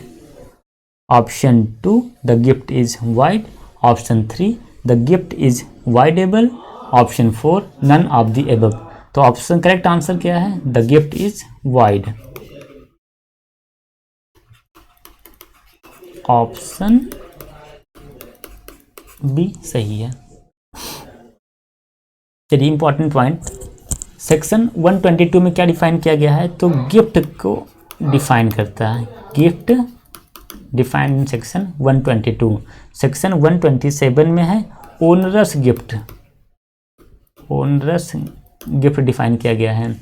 option 2 the gift is void, option 3 the gift is voidable, option 4 none of the above. तो option correct answer क्या है? The gift is void. Option B सही है। चलिए important point, section 122 में क्या define किया गया है? तो गिफ्ट को डिफाइन करता है, gift defined in section 122। Section 127 में है onerous gift, onerous gift define किया गया है।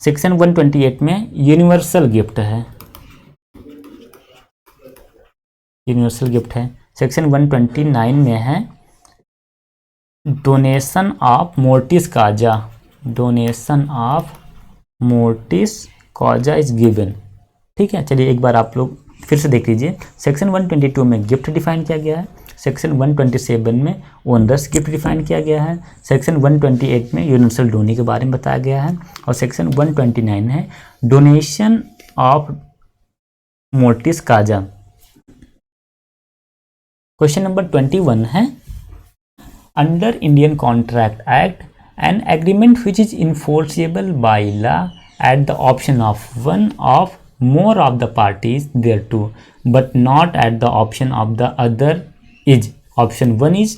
सेक्शन 128 में यूनिवर्सल गिफ्ट है, यूनिवर्सल गिफ्ट है। सेक्शन 129 में है donation of mortis Kaza, donation of mortis Kaza is given. ठीक है, चलिए एक बार आप लोग फिर से देख लीजिए। सेक्शन 122 में गिफ्ट डिफाइन किया गया है, सेक्शन 127 में ओनरस गिफ्ट डिफाइन किया गया है, सेक्शन 128 में यूनिवर्सल डोनी के बारे में बताया गया है, और सेक्शन 129 है donation of mortis Kaza. Question number 21 है under Indian contract act an agreement which is enforceable by law at the option of one of more of the parties thereto but not at the option of the other is, option 1 is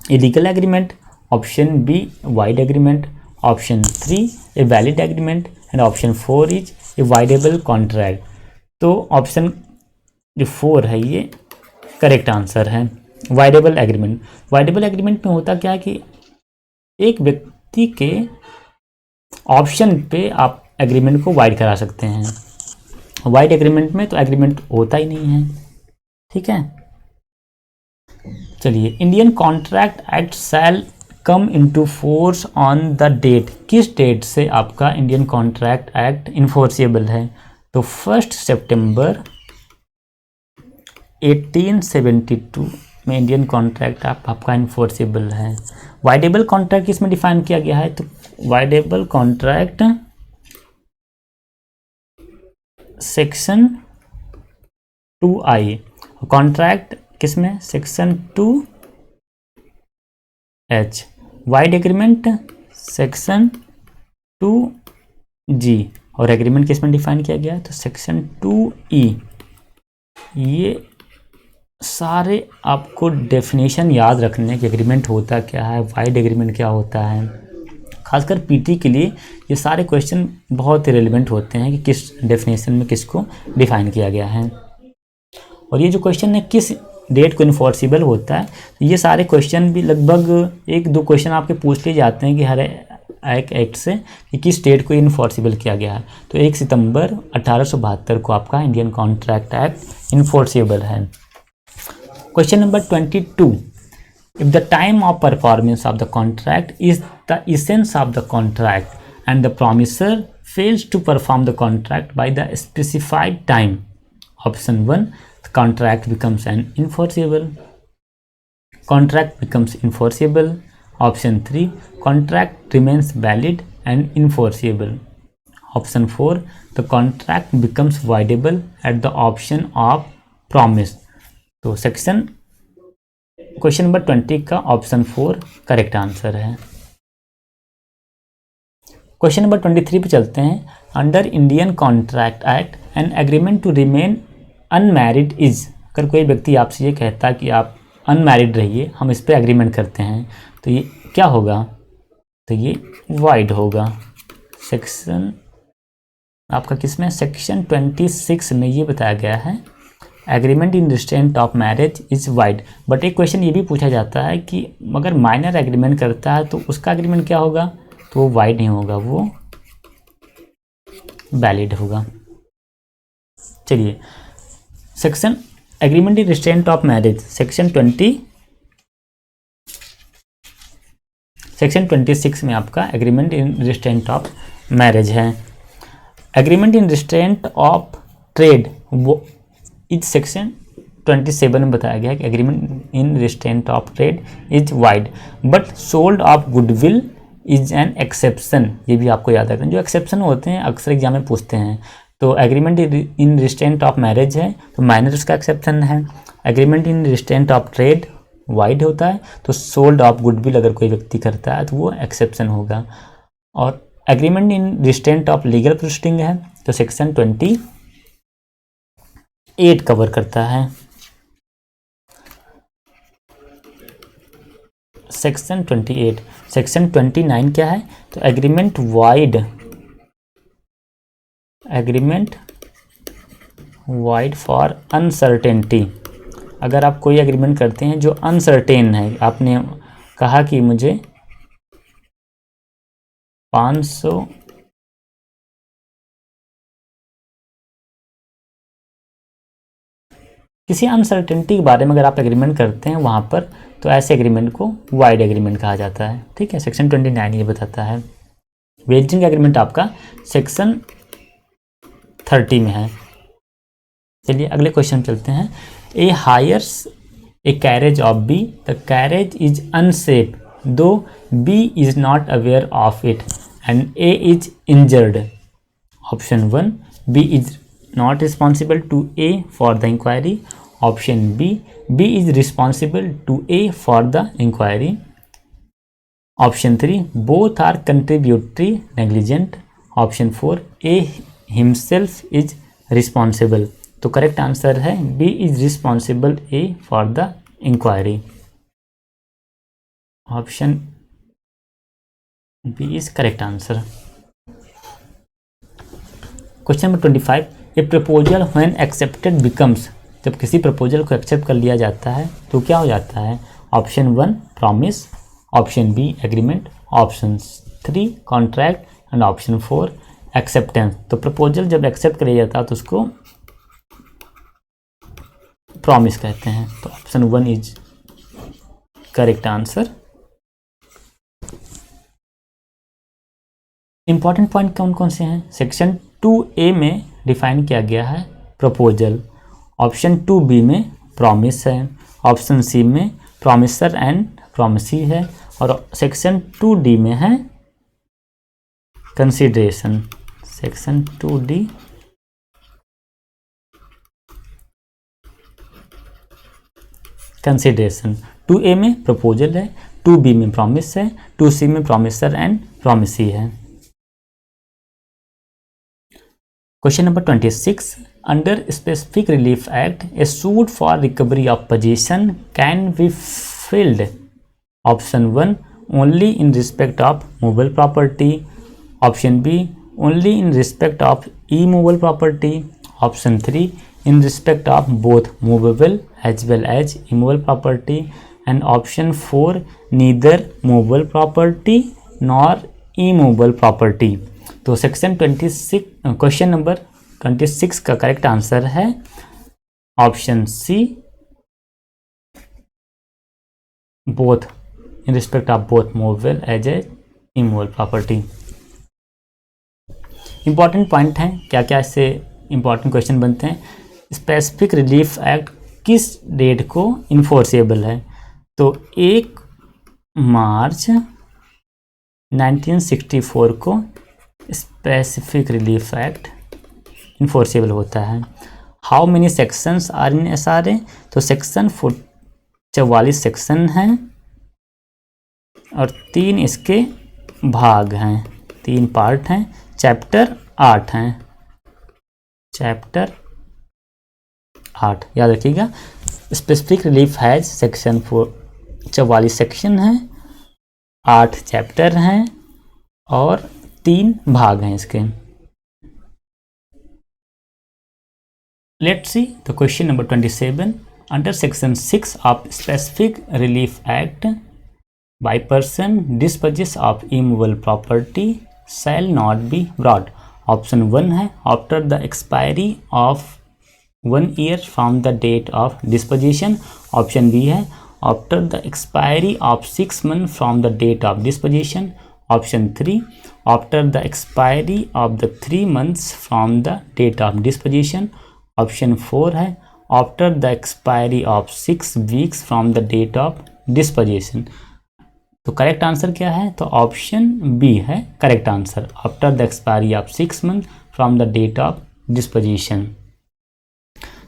illegal agreement, option B void agreement, option 3 a valid agreement and option 4 is a voidable contract। तो option जो 4 है ये correct answer है, voidable agreement. Voidable agreement में होता क्या है कि एक व्यक्ति के ऑप्शन पे आप एग्रीमेंट को वाइड करा सकते हैं, वाइड एग्रीमेंट में तो एग्रीमेंट होता ही नहीं है। ठीक है, चलिए Indian contract act shall come into force on the date, किस डेट से आपका इंडियन कॉन्ट्रैक्ट एक्ट इन्फोर्सेबल है? तो 1 सितंबर 1872 में इंडियन कॉन्ट्रैक्ट आपका इन्फोर्सेबल है। वाइडेबल कॉन्ट्रैक्ट किसमें डिफाइन किया गया है? तो voidable contract section 2I, contract किसमें? Section 2H, void agreement section 2G, और एग्रीमेंट किसमें डिफाइन किया गया है? तो सेक्शन 2E। ये सारे आपको डेफिनेशन याद रखने कि एग्रीमेंट होता क्या है, वाइड एग्रीमेंट क्या होता है। खासकर पीटी के लिए ये सारे क्वेश्चन बहुत ही रेलिवेंट होते हैं कि किस डेफिनेशन में किसको डिफाइन किया गया है। और ये जो क्वेश्चन है किस डेट को इन्फोर्सिबल होता है, तो ये सारे क्वेश्चन भी लगभग 1-2 क्वेश्चन आपके पूछ लिए जाते हैं कि हर एक एक्ट से कि किस डेट को इन्फोर्सिबल किया गया है। तो 1 सितंबर 1872 को आपका इंडियन कॉन्ट्रैक्ट एक्ट इन्फोर्सिबल है। Question number 22, if the time of performance of the contract is the essence of the contract and the promisor fails to perform the contract by the specified time, option 1 the contract becomes enforceable, option 3 contract remains valid and enforceable, option 4 the contract becomes voidable at the option of promise। तो question number 20 का option 4 correct answer है। Question number 23 पे चलते हैं। Under Indian contract act an agreement to remain unmarried is. अगर कोई व्यक्ति आपसे ये कहता है कि आप अनमैरिड रहिए, हम इस पर एग्रीमेंट करते हैं, तो ये क्या होगा? तो ये वाइड होगा। सेक्शन आपका किसमें? सेक्शन 26 में ये बताया गया है agreement in restraint of marriage is void. But एक क्वेश्चन ये भी पूछा जाता है कि अगर माइनर एग्रीमेंट करता है तो उसका एग्रीमेंट क्या होगा? तो वो वाइड नहीं होगा, वो वैलिड होगा। चलिए, section agreement in restraint of marriage section 26 में आपका agreement in restraint of marriage है। Agreement in restraint of trade वो इस सेक्शन 27 में बताया गया है कि agreement in restraint of trade is void but sold of goodwill is an exception. ये भी आपको याद रखना, जो एक्सेप्शन होते हैं अक्सर एग्जाम में पूछते हैं। तो agreement in restraint of marriage है तो माइनर उसका एक्सेप्शन है। Agreement in restraint of trade wide होता है, तो सोल्ड ऑफ गुडविल अगर कोई व्यक्ति करता है तो वो एक्सेप्शन होगा। और agreement in restraint of legal proceeding है तो सेक्शन 28 कवर करता है। सेक्शन 28। सेक्शन 29 क्या है? तो एग्रीमेंट वाइड फॉर अनसर्टेनिटी। अगर आप कोई एग्रीमेंट करते हैं जो अनसर्टेन है, आपने कहा कि मुझे 500 किसी अनसर्टेनिटी के बारे में अगर आप एग्रीमेंट करते हैं वहाँ पर, तो ऐसे एग्रीमेंट को वाइड एग्रीमेंट कहा जाता है। ठीक है, सेक्शन 29 ये बताता है। वेजिंग एग्रीमेंट आपका सेक्शन 30 में है। चलिए अगले क्वेश्चन चलते हैं। A hires a carriage of B, the carriage is unsafe though B is not aware of it and A is injured. Option 1, B is not responsible to A for the inquiry. Option B, B is responsible to A for the inquiry. Option 3, both are contributory negligent. Option 4, A himself is responsible. तो correct answer है B is responsible A for the inquiry. Option B is correct answer. Question number 25. A proposal when accepted becomes. जब किसी proposal को accept कर लिया जाता है तो क्या हो जाता है? Option 1 promise, option B agreement, option 3 contract and option 4 acceptance. तो प्रपोजल जब एक्सेप्ट कर लिया जाता है तो उसको प्रॉमिस कहते हैं। तो option 1 is correct answer. Important point कौन कौन से हैं? सेक्शन 2A में डिफाइन किया गया है प्रपोजल, ऑप्शन 2B में प्रॉमिस है, ऑप्शन C में प्रॉमिसर एंड प्रॉमिसी है, और सेक्शन 2D में है consideration. Section 2D consideration. 2A में प्रपोजल है, 2B में प्रॉमिस है, 2C में प्रॉमिसर एंड प्रॉमिसी है। Question number 26. Under Specific Relief Act, a suit for recovery of possession can be filed. Option 1, only in respect of movable property. Option B, only in respect of immovable property. Option 3, in respect of both movable as well as immovable property. And option 4, neither movable property nor immovable property. तो section 26 question number 26 का correct answer है option C, both in respect of both movable as a immovable property. Important point हैं, क्या क्या इससे important question बनते हैं। Specific relief act किस डेट को इन्फोर्सेबल है? तो 1 मार्च 1964 को स्पेसिफिक रिलीफ एक्ट इन्फोर्सेबल होता है। How many sections are in SRA, तो सेक्शन 44 सेक्शन हैं और 3 इसके भाग हैं, 3 पार्ट हैं। चैप्टर 8 हैं, चैप्टर 8 याद रखिएगा। Specific relief has section 44 section हैं, 8 चैप्टर हैं और 3 भाग हैं इसके। Let's see the question number 27। Under section 6 of specific relief act, by person disposes of immovable property shall not be brought। Option 1 है after the expiry of 1 year from the date of disposition. Option B है after the expiry of 6 months from the date of disposition. Option 3 after the expiry of the 3 months from the date of disposition. Option 4 है after the expiry of 6 weeks from the date of disposition. तो correct answer क्या है, तो option B है correct answer, after the expiry of 6 months from the date of disposition.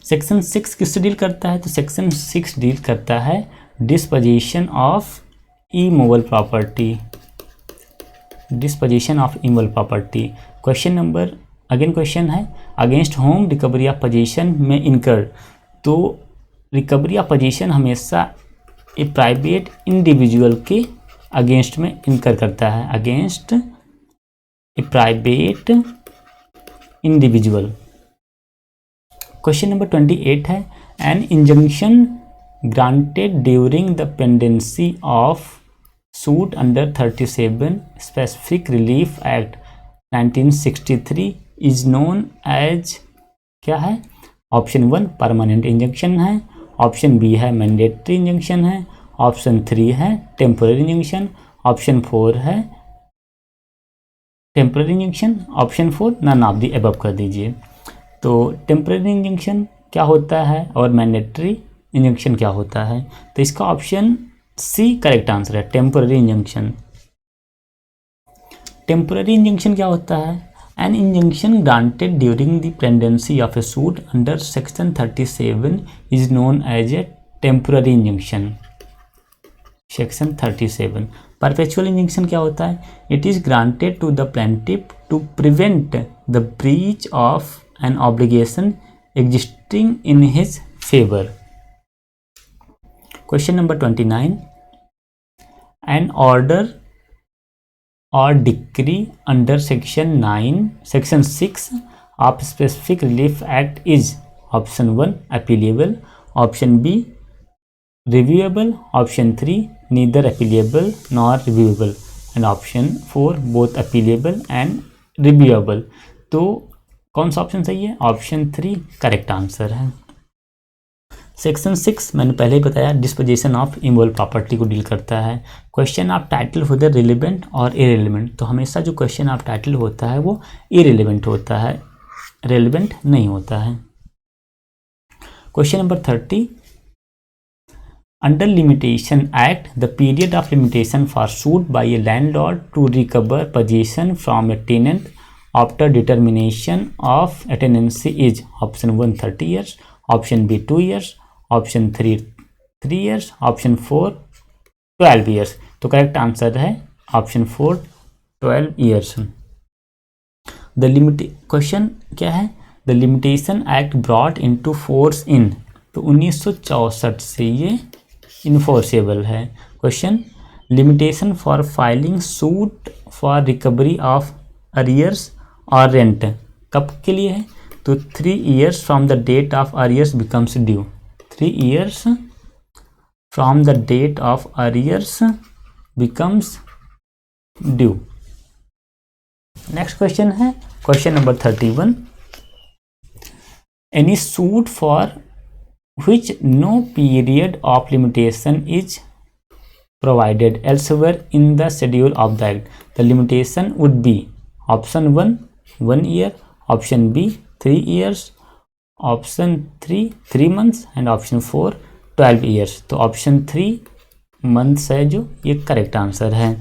Section 6 किससे deal करता है, तो सेक्शन 6 डील करता है disposition of immovable property, disposition of immovable property. Question number again question है against whom recovery of possession में incur, तो recovery of possession हमेशा ए प्राइवेट इंडिविजुअल के अगेंस्ट में इनकर करता है, against a private individual. Question number 28 है an injunction granted during the pendency of suit under 37 specific relief act 1963 is known as, क्या है, ऑप्शन 1 परमानेंट इंजंक्शन है, option B है mandatory injunction है, ऑप्शन 3 है टेम्पररी इंजंक्शन, ऑप्शन 4 है temporary injunction, option 4 none of the above कर दीजिए। तो टेम्पररी इंजंक्शन क्या होता है और मैंडेटरी इंजंक्शन क्या होता है, तो इसका ऑप्शन सी करेक्ट आंसर है, टेम्पररी इंजंक्शन। टेम्पररी इंजंक्शन क्या होता है, an injunction granted during the pendency of a suit under section 37 is known as a temporary injunction. Section 37। Perpetual injunction क्या होता है, it is granted to the plaintiff to prevent the breach of an obligation existing in his favour. Question number 29 an order और decree under section 6 of specific relief act is, option 1 appealable, option B reviewable, option 3 neither appealable nor reviewable and option 4 both appealable and reviewable. तो कौन सा option सही है, option 3 correct answer है। Section 6 मैंने पहले ही बताया डिस्पोजिशन ऑफ इमूवेबल प्रॉपर्टी को डील करता है। Question of title whether relevant और इरेलीवेंट, तो हमेशा जो क्वेश्चन ऑफ टाइटल होता है वो इरेलीवेंट होता है, रेलेवेंट नहीं होता है। Question number 30 under limitation act the period of limitation for suit by a landlord to recover possession from a tenant after determination of a tenancy is, option 1 30 years, option B 2 years, option 3 3 years, option 4 12 years। तो correct answer है option 4 12 years। The limit question क्या है, the limitation act brought into force in, तो 1964 से ये enforceable है। Question limitation for filing suit for recovery of arrears और rent कब के लिए है, तो 3 years from the date of arrears becomes due, 3 years from the date of arrears becomes due. Next question है question number 31 any suit for which no period of limitation is provided elsewhere in the schedule of the act, the limitation would be, option 1 1 year, option B 3 years, option 3 3 months and option 4 12 years। तो option 3 months है जो ये correct answer है।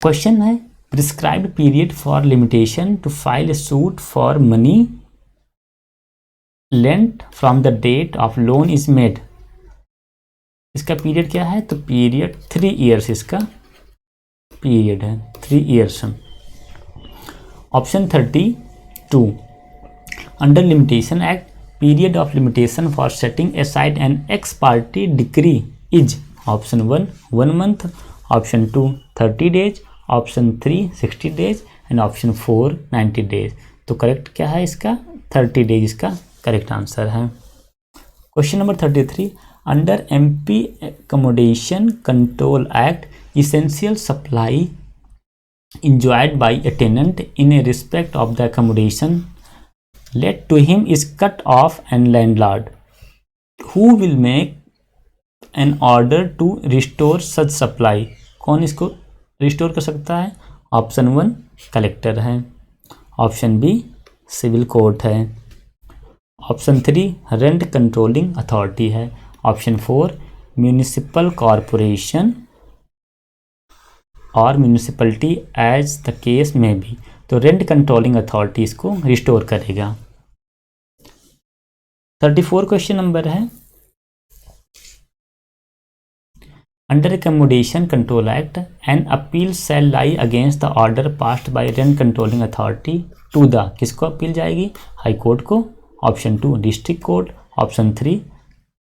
Question है prescribed period for limitation to file a suit for money lent from the date of loan is made, इसका period क्या है, तो पीरियड 3 ईयर्स इसका पीरियड है, 3 years. Option 32, under limitation act period of limitation for setting aside an ex parte decree is, option 1 1 month, option 2 30 days, option 3 60 days and option 4 90 days. तो correct क्या है इसका, 30 डेज इसका करेक्ट आंसर है। Question number 33, under MP accommodation control act essential supply enjoyed by a tenant in a respect of the accommodation let to him is cut off and landlord who will make an order to restore such supply, कौन इसको restore कर सकता है, option 1 collector है, option B civil court है, option 3 rent controlling authority है, option 4 municipal corporation और municipality as the case में भी। तो रेंट कंट्रोलिंग अथॉरिटी इसको रिस्टोर करेगा। 34 क्वेश्चन नंबर है, under accommodation control act an appeal shall lie against the order passed by rent controlling authority to the, किसको appeal जाएगी, high court को, option 2 district court, option 3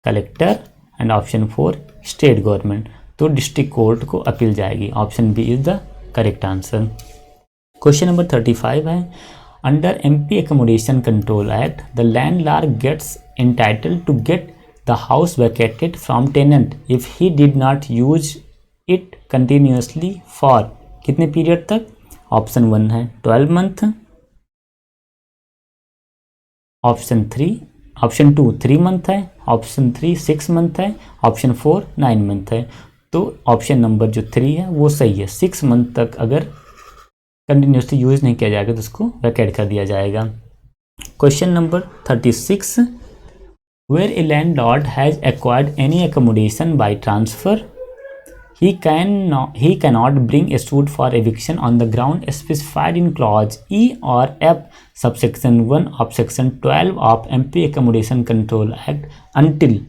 collector and option 4 state government. तो district court को appeal जाएगी, option B is the correct answer. Question number 35 है, under MP accommodation control act the landlord gets entitled to get the house vacated from tenant if he did not use it continuously for, कितने period तक, option 1 है 12 month, option 2 3 month है, option 3 6 month है, option 4 9 month है। तो option number जो 3 है वो सही है, 6 मंथ तक अगर कंटिन्यूसली यूज नहीं किया जाएगा तो उसको वैकेट कर दिया जाएगा। Question number 36, where a landlord has acquired any accommodation by transfer he cannot bring a suit for eviction on the ground specified in clause E or F subsection 1 of section 12 of MP Accommodation Control Act until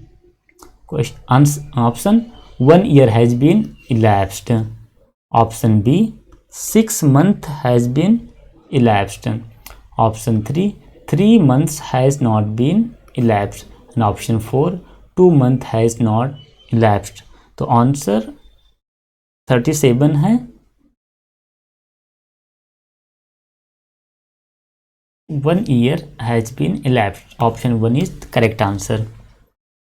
option 1 year has been elapsed, option B 6 months has been elapsed, option 3 months has not been elapsed and option 4 2 months has not elapsed। तो answer 37 है, 1 year has been elapsed, option 1 is correct answer.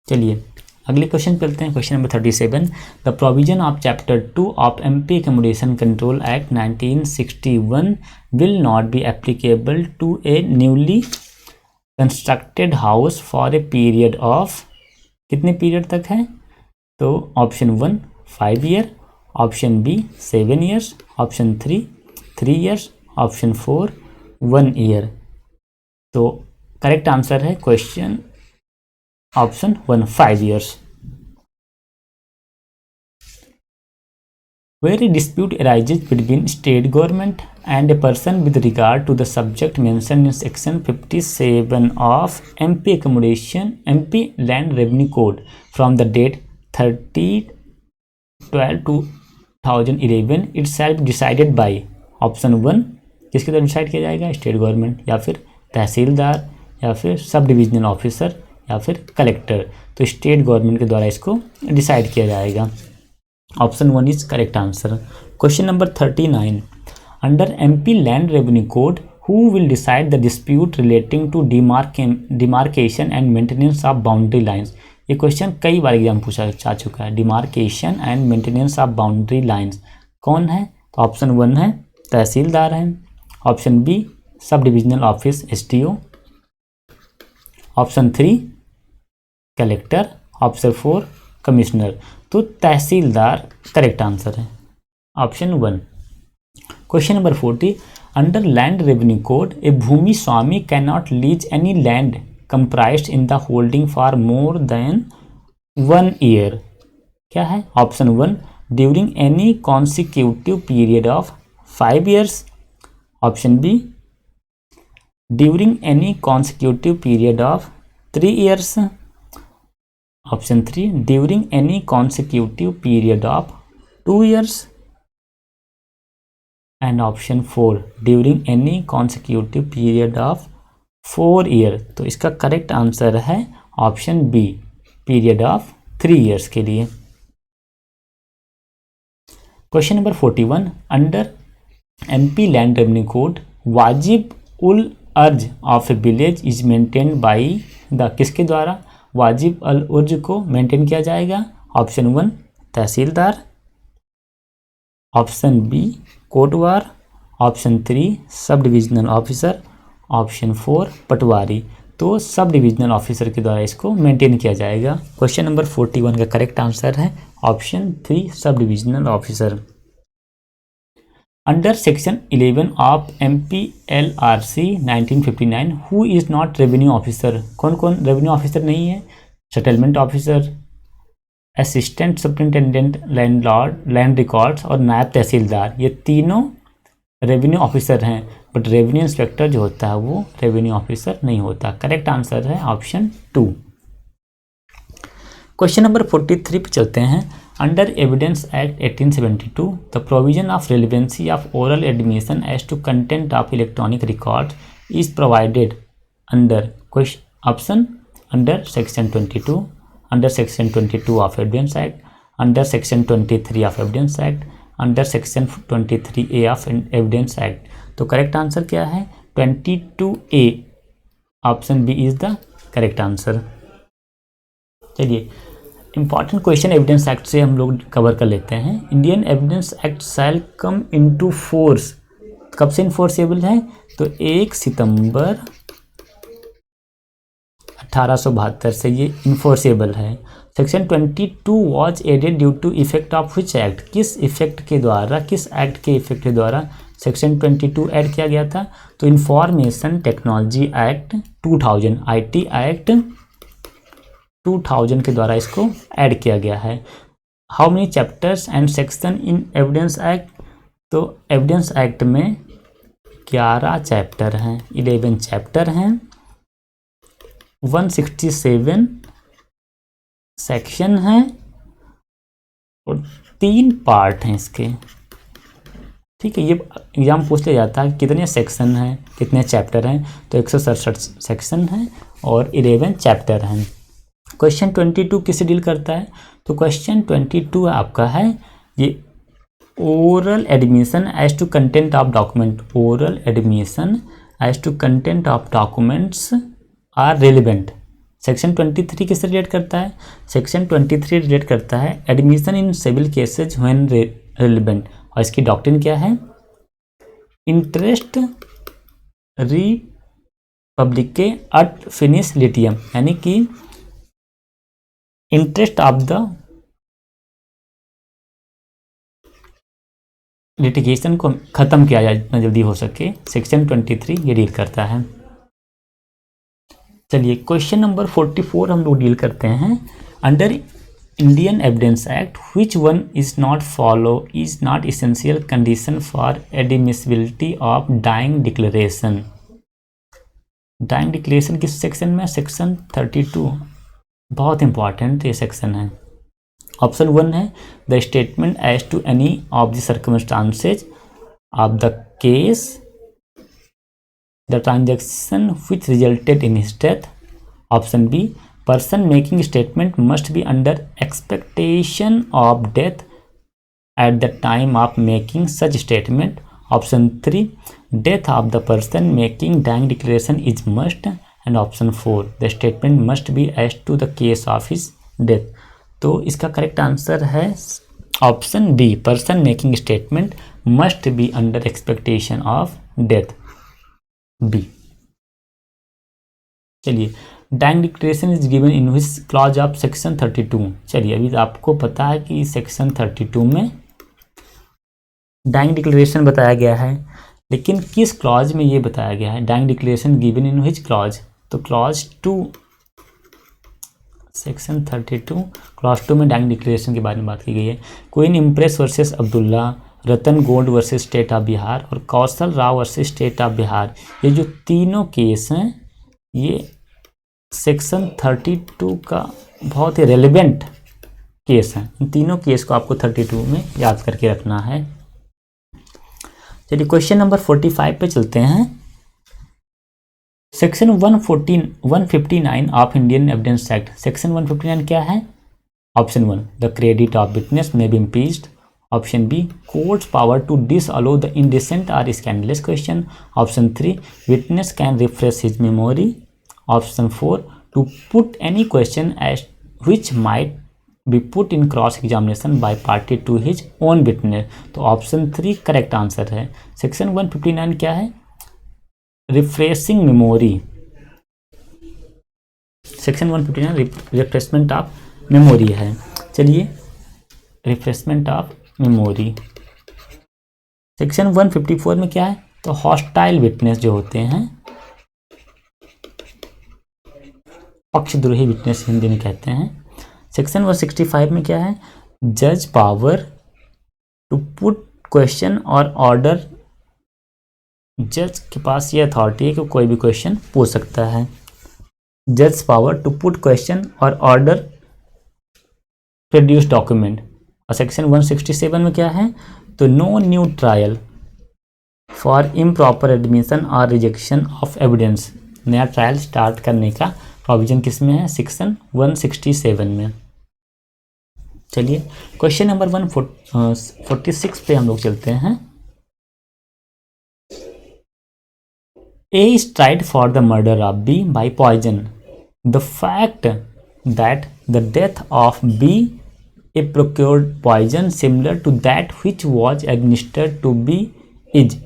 चलिए अगले question पे चलते हैं। Question number 37, the provision of chapter 2 of MP accommodation control act 1961 will not be applicable to a newly constructed house for a period of, कितने period तक है, तो option 1 5 year, option B 7 years, option 3 3 years, option 4 1 year. तो correct answer है question option 1 5 years. Where a dispute arises between state government and a person with regard to the subject mentioned in section 57 of MP MP Land Revenue Code from the date 30/12/2011 it shall be decided by, option 1 किसके द्वारा decide किया जाएगा, state government या फिर तहसीलदार या फिर sub divisional officer या फिर कलेक्टर। तो स्टेट गवर्नमेंट के द्वारा इसको डिसाइड किया जाएगा, option 1 is correct answer. Question number 39, under MP land revenue code who will decide the dispute relating to demarcation and maintenance of boundary lines. ये question कई बार एग्जाम पूछा जा चुका है, demarcation and maintenance of boundary lines कौन है, तो ऑप्शन 1 है तहसीलदार है, option B sub divisional office SDO, option 3 collector, option 4 commissioner. तो तहसीलदार करेक्ट आंसर है, option 1। Question number 40, under land revenue code A bhumiswami can not lease any land comprised in the holding for more than 1 year, क्या है, option 1 during any consecutive period of 5 years, option B during any consecutive period of 3 years. Option 3, during any consecutive period of 2 years. And option 4, during any consecutive period of 4 years. तो इसका correct answer है option B, period of 3 years के लिए। Question number 41, under MP land revenue code wajib ul arz of a village is maintained by the, किसके द्वारा वाजिब अल उर्ज को मेंटेन किया जाएगा? Option 1 tehsildar, option B kotwar, option 3 sub divisional officer, option 4 पटवारी। तो सब डिविजनल ऑफिसर के द्वारा इसको मेंटेन किया जाएगा। क्वेश्चन नंबर 41 का करेक्ट आंसर है option 3 sub divisional officer. Under section 11 of MPLRC 1959 who is not revenue officer, कौन कौन रेवेन्यू ऑफिसर नहीं है? Settlement officer, assistant superintendent landlord land records और नायब तहसीलदार, ये तीनों रेवेन्यू ऑफिसर हैं, बट रेवेन्यू इंस्पेक्टर जो होता है वो रेवेन्यू ऑफिसर नहीं होता। करेक्ट आंसर है ऑप्शन 2। क्वेश्चन नंबर 43 पे चलते हैं। Under evidence act 1872 the provision of relevancy of oral admission as to content of electronic record is provided under option under section 22, under section 22 of evidence act, under section 23 of evidence act, under section 23A of evidence act. तो correct answer क्या है? 22A, option B is the correct answer. चलिए important question evidence act से हम लोग cover कर लेते हैं। Indian evidence act shall come into force, कब से इन्फोर्सेबल है? तो 1 सितंबर 1872 से ये इन्फोर्सेबल है। Section 22 was added due to effect of which act, किस इफेक्ट के द्वारा, किस एक्ट के इफेक्ट के द्वारा सेक्शन 22 ऐड किया गया था? तो information technology act 2000, IT act 2000 के द्वारा इसको ऐड किया गया है। How many chapters and section in evidence act? तो एविडेंस एक्ट में 11 चैप्टर हैं, 11 चैप्टर हैं, 167 सेक्शन हैं और 3 पार्ट हैं इसके। ठीक है, ये एग्जाम पूछ लिया जाता है कितने सेक्शन हैं, कितने चैप्टर हैं? तो 167 सेक्शन हैं और 11 चैप्टर हैं। क्वेश्चन 22 किससे डील करता है? तो क्वेश्चन 22 आपका है ये oral admission as to content of document, oral admission as to content of documents are relevant. Section 23 किससे रिलेट करता है? सेक्शन 23 रिलेट करता है admission in civil cases when relevant, और इसकी डॉक्ट्रिन क्या है? इंटरेस्ट रिपब्लिके अट फिनिश लिटियम, यानी कि इंटरेस्ट ऑफ द लिटिगेशन को खत्म किया जाए जितना जल्दी हो सके, सेक्शन 23 ये डील करता है। चलिए क्वेश्चन नंबर 44 हम लोग डील करते हैं। Under Indian evidence act which one is not follow is not essential condition for admissibility of dying declaration. Dying declaration किस सेक्शन में? सेक्शन 32, बहुत इंपॉर्टेंट ये सेक्शन है। ऑप्शन 1 है the statement as to any of the circumstances of the case the transaction which resulted in his death. Option B, person making statement must be under expectation of death at the time of making such statement. Option 3, death of the person making dying declaration is must. And option 4, the statement must be as to the case of his death. तो इसका correct answer है option B, person making statement must be under expectation of death, B. चलिए dying declaration is given in which clause of section 32। चलिए अभी आपको पता है कि सेक्शन 32 में डाइंग डिक्लेरेशन बताया गया है, लेकिन किस क्लॉज में ये बताया गया है? Dying declaration given in which clause? तो क्लॉज 2, सेक्शन 32 क्लॉज 2 में डाइंग डिक्लेरेशन के बारे में बात की गई है। Queen empress versus Abdullah, Ratan Gond versus state of Bihar और Kaushal Rao versus state of Bihar, ये जो तीनों केस हैं ये सेक्शन 32 का बहुत ही रेलिवेंट केस है। इन तीनों केस को आपको 32 में याद करके रखना है। चलिए क्वेश्चन नंबर 45 पे चलते हैं। Section 159 of Indian evidence act. Section 159 क्या है? Option 1, the credit of witness may be impeached. Option B, courts power to disallow the indecent और scandalous question. Option 3, witness can refresh his memory. Option 4, to put any question as which might be put in cross examination by party to his own witness. तो option 3 correct answer है। Section 159 क्या है? Refreshing memory. Section 159 refreshment of memory है। चलिए refreshment of memory. Section 154 में क्या है? तो हॉस्टाइल विटनेस जो होते हैं, पक्षद्रोही विटनेस हिंदी में कहते हैं। सेक्शन 165 में क्या है? जज पावर टू पुट क्वेश्चन और ऑर्डर। जज के पास ये अथॉरिटी है कि कोई भी क्वेश्चन पूछ सकता है। जज पावर टू पुट क्वेश्चन और ऑर्डर प्रोड्यूस डॉक्यूमेंट। और सेक्शन 167 में क्या है? तो no new trial for improper admission और रिजेक्शन ऑफ एविडेंस। नया ट्रायल स्टार्ट करने का प्रोविजन किस में है? सेक्शन 167 में। चलिए क्वेश्चन नंबर 146 पे हम लोग चलते हैं। A is tried for the murder of B by poison. The fact that the death of B a procured poison similar to that which was administered to B is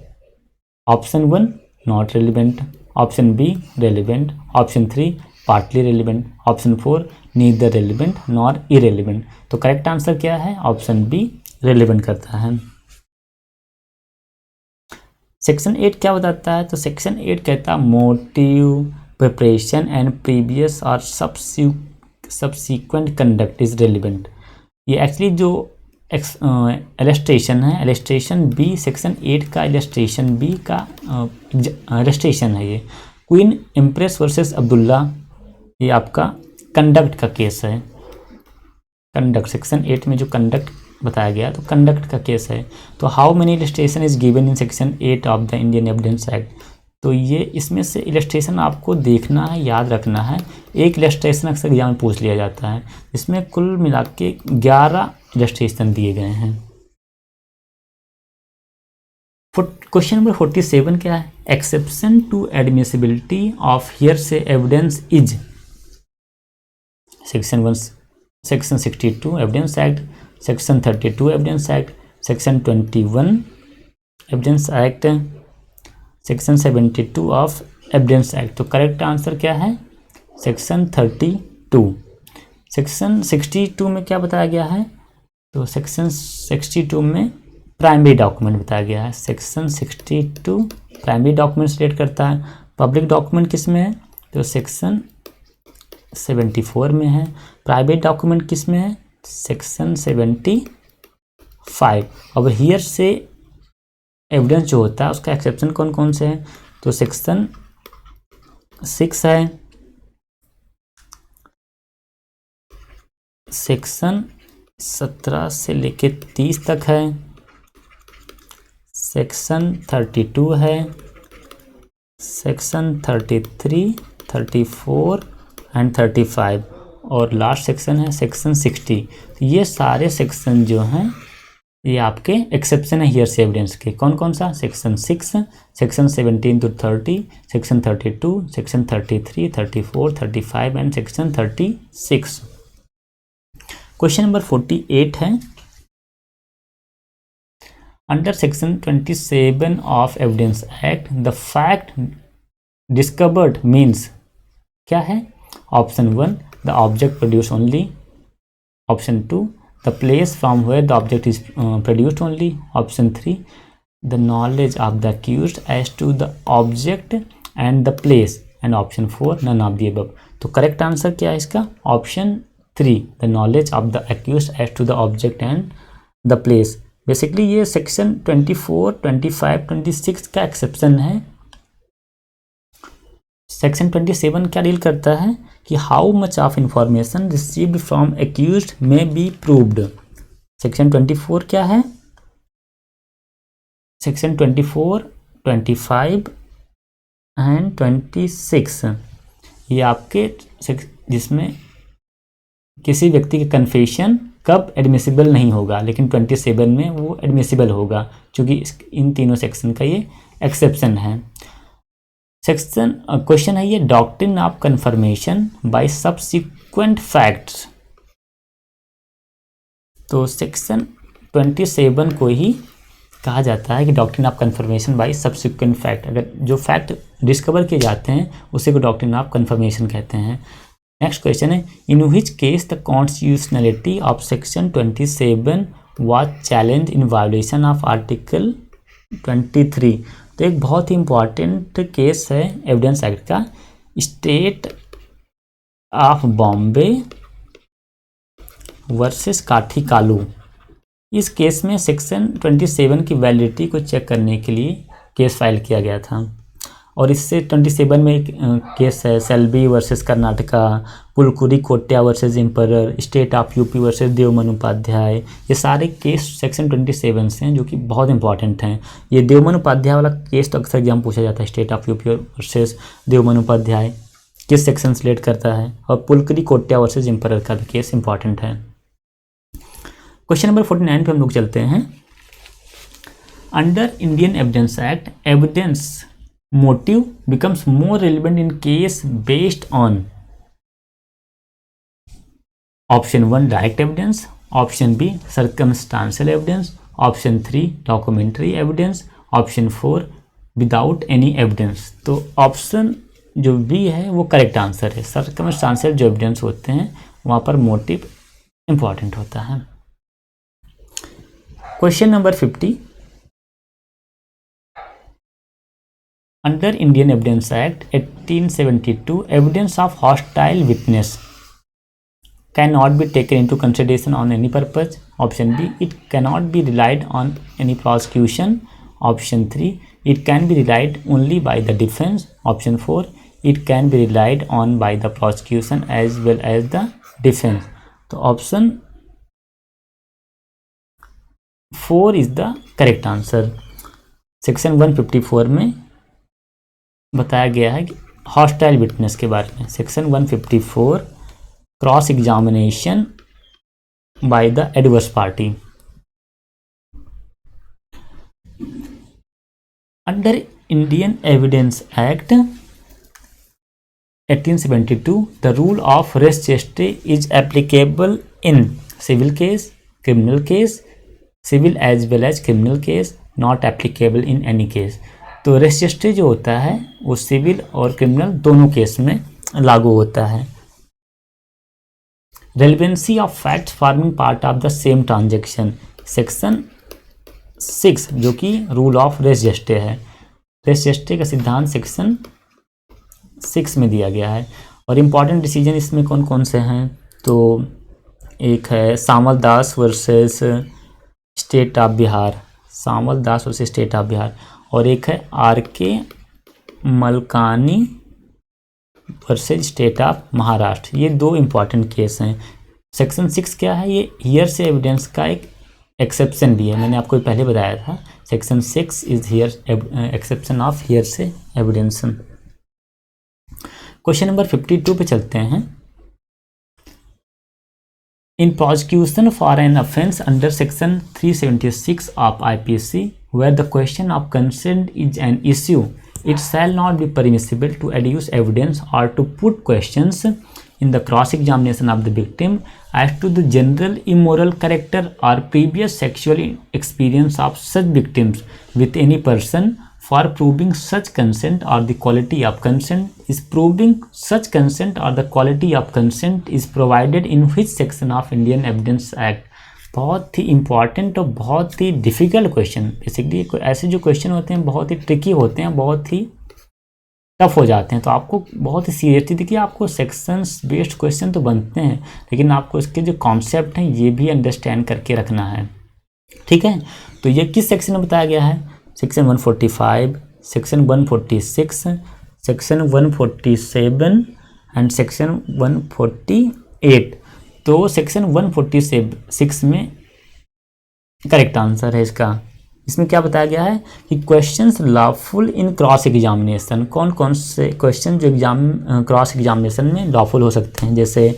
option 1 not relevant, option B relevant, option 3 partly relevant, option 4 neither relevant nor irrelevant। तो correct answer क्या है? Option be relevant करता है। Section 8 क्या बताता है? तो section 8 कहता है मोटिव, प्रिपरेशन एंड प्रीवियस और सब्सीक्वेंट कंडक्ट इज रेलिवेंट। ये एक्चुअली जो इलस्ट्रेशन है, इलस्ट्रेशन बी, सेक्शन 8 का इलस्ट्रेशन बी का इलस्ट्रेशन है। ये क्वीन एम्प्रेस वर्सेस अब्दुल्ला, ये आपका कंडक्ट का केस है। कंडक्ट सेक्शन 8 में जो कंडक्ट बताया गया तो कंडक्ट का केस है। तो how many illustration is given in section 8 of the Indian evidence act. तो ये इसमें से इलस्ट्रेशन आपको देखना है, याद रखना है। एक इलस्ट्रेशन अक्सर एग्जाम में पूछ लिया जाता है। इसमें कुल मिला के 11 इलस्ट्रेशन दिए गए हैं। क्वेश्चन नंबर 47 क्या है? Exception to admissibility of hearsay evidence is. Section 62 evidence act, section 32 evidence act, section 21 evidence act, section 72 of evidence act. तो करेक्ट आंसर क्या है? सेक्शन 32। सेक्शन 62 में क्या बताया गया है? तो सेक्शन 62 में प्राइमरी डॉक्यूमेंट बताया गया है। सेक्शन 62 प्राइमरी डॉक्यूमेंट रिलेट करता है। पब्लिक डॉक्यूमेंट किस में है? तो सेक्शन 74 में है। प्राइवेट डॉक्यूमेंट किस में है? सेक्शन 75। अब हियर से एविडेंस जो होता है उसका एक्सेप्शन कौन कौन से हैं? तो सेक्शन 6 है, सेक्शन 17 से लेके 30 तक है, सेक्शन 32 है, सेक्शन 33, 34 एंड 35 और लास्ट सेक्शन है सेक्शन 60। तो ये सारे सेक्शन जो हैं ये आपके एक्सेप्शन है हियर से एविडेंस के। कौन कौन सा? Section 6, section 17 to 30, section 32, section 33, 34, 35 and section 36। Question number 48 है। Under section 27 of evidence act the fact discovered means क्या है? Option 1 the object produce only, option 2 the place from where the object is produced only, option 3 the knowledge of the accused as to the object and the place, and option 4 none of the above। तो correct answer क्या है इसका? Option 3 the knowledge of the accused as to the object and the place। Basically ये section 24, 25, 26 का exception है। Section 27 क्या deal करता है कि how much of information received from accused में बी प्रूव्ड। सेक्शन 24 क्या है? सेक्शन 24, 25 एंड 26 ये आपके जिसमें किसी व्यक्ति का कन्फेशन कब एडमिसिबल नहीं होगा, लेकिन 27 में वो एडमिसिबल होगा, क्योंकि इन तीनों सेक्शन का ये एक्सेप्शन है। सेक्शन क्वेश्चन है ये, doctrine of conformation bye subsequent facts. तो सेक्शन 27 को ही कहा जाता है कि doctrine of conformation bye subsequent fact. अगर जो फैक्ट डिस्कवर किए जाते हैं उसी को डॉक्ट्रिन ऑफ कन्फर्मेशन कहते हैं। नेक्स्ट क्वेश्चन है, in which case the constitutionality of section 27 was challenge in violation of article 23। तो एक बहुत ही इंपॉर्टेंट केस है एविडेंस एक्ट का, state of Bombay versus Kathi Kalu. इस केस में सेक्शन 27 की वैलिडिटी को चेक करने के लिए केस फाइल किया गया था, और इससे 27 में एक केस है Selvi versus Karnataka, Pulukuri Kottaya versus emperor, state of UP versus Deomanu Upadhyaya. ये सारे केस सेक्शन 27 से हैं, जो कि बहुत इंपॉर्टेंट हैं। ये देवमनु उपाध्याय वाला केस तो अक्सर एग्जाम पूछा जाता है, state of UP versus Deomanu Upadhyaya किस सेक्शन से रिलेट करता है, और पुलकुरी कोट्या वर्सेस एम्परर का भी केस इंपॉर्टेंट है। क्वेश्चन नंबर 49 पे हम लोग चलते हैं। Under Indian evidence act, evidence motive becomes more relevant in case based on option 1 direct evidence, option B circumstantial evidence, option 3 documentary evidence, option 4 without any evidence। तो option जो B है वो correct answer है। Circumstantial जो evidence होते हैं वहाँ पर मोटिव इंपॉर्टेंट होता है। Question number 50, Under Indian Evidence Act 1872, evidence of hostile witness cannot be taken into consideration on any purpose. Option B, it cannot be relied on any prosecution. Option 3, it can be relied only by the defense. Option 4, it can be relied on by the prosecution as well as the defense। तो option 4 is the correct answer. Section 154 में बताया गया है कि hostile witness के बारे में। Section 154 cross examination by the adverse party. Under Indian evidence act 1872 the rule of res gestae is applicable in civil case, criminal case, civil as well as criminal case, not applicable in any case. तो res gestae जो होता है वो civil और criminal दोनों case में लागू होता है। Relevancy of facts forming part of the same transaction, section 6 जो कि रूल ऑफ रेस जेस्टे है। रेस जेस्टे का सिद्धांत सेक्शन 6 में दिया गया है। और इम्पॉर्टेंट डिसीजन इसमें कौन कौन से हैं, तो एक है Samal Das versus state of Bihar, Samal Das versus state of Bihar, और एक है R K. Malkani versus state of Maharashtra. ये दो इम्पॉर्टेंट केस हैं। सेक्शन 6 क्या है, ये हियर से एविडेंस का एक एक्सेप्शन भी है, मैंने आपको पहले बताया था। Section 6 is here exception of here से एविडेंस। क्वेश्चन नंबर 52 पे चलते हैं। In prosecution for an offence under section 376 of IPC, where the question of consent is an issue, it shall not be permissible to adduce evidence or to put questions in the cross-examination of the victim as to the general immoral character or previous sexual experience of such victims with any person. For proving such consent or the quality of consent is proving such consent or the quality of consent is provided in which section of Indian Evidence Act। बहुत ही important और बहुत ही difficult question. Basically ऐसे जो question होते हैं बहुत ही tricky होते हैं, बहुत ही टफ हो जाते हैं, तो आपको बहुत ही सीरियसली देखिए, आपको सेक्शंस बेस्ड क्वेश्चन तो बनते हैं, लेकिन आपको इसके जो कॉन्सेप्ट हैं ये भी अंडरस्टैंड करके रखना है। ठीक है, तो ये किस सेक्शन में बताया गया है, section 145, section 146, section 147 and section 148। तो सेक्शन 146 में करेक्ट आंसर है इसका। इसमें क्या बताया गया है कि questions lawful in cross examination, कौन कौन से क्वेश्चन जो क्रॉस एग्जामिनेशन में लॉफुल हो सकते हैं, जैसे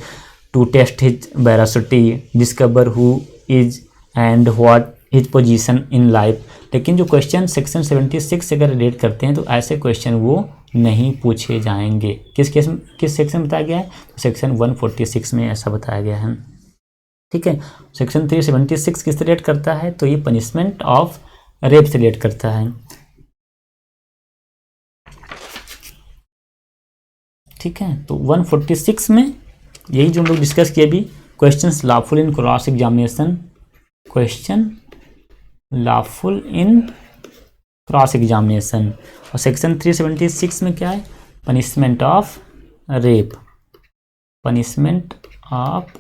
to test his veracity, discover who is and what his position in life. लेकिन जो क्वेश्चन सेक्शन 76 से अगर रिलेट करते हैं तो ऐसे क्वेश्चन वो नहीं पूछे जाएंगे। किस सेक्शन में बताया गया है? तो सेक्शन 146 में ऐसा बताया गया है। ठीक है, सेक्शन 376 किस रिलेट करता है? तो ये पनिशमेंट ऑफ रेप से रिलेट करता है। ठीक है, तो 146 में यही जो हम लोग डिस्कस किए अभी, questions lawful in cross examination, question lawful in cross examination. और सेक्शन 376 में क्या है? Punishment of rape, punishment of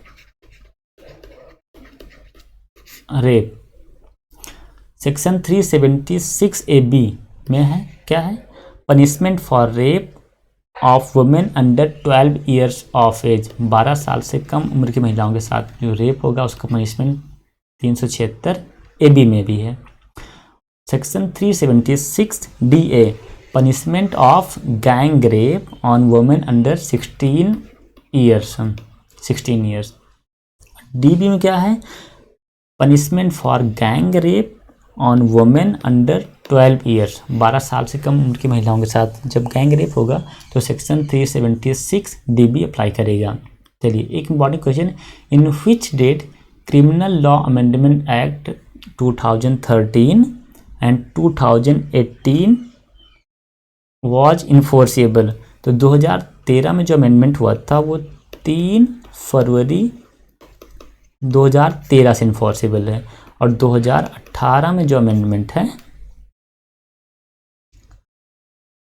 rape. Section 376AB में है क्या है? Punishment for rape of women under 12 years of age, 12 साल से कम उम्र की महिलाओं के साथ जो रेप होगा उसका पनिशमेंट 376AB में भी है। Section 376DA, punishment of gang rape on women under 16 years. DB में क्या है? Punishment for gang rape on women under 12 years, 12 साल से कम उम्र की महिलाओं के साथ जब गैंग रेप होगा तो सेक्शन 376DB अप्लाई करेगा। चलिए एक important question, in which date criminal law amendment act 2013 and 2018 was enforceable. तो 2013 में जो अमेंडमेंट हुआ था वो 3 फरवरी 2013 से इन्फोर्सेबल है, और 2018 में जो अमेंडमेंट है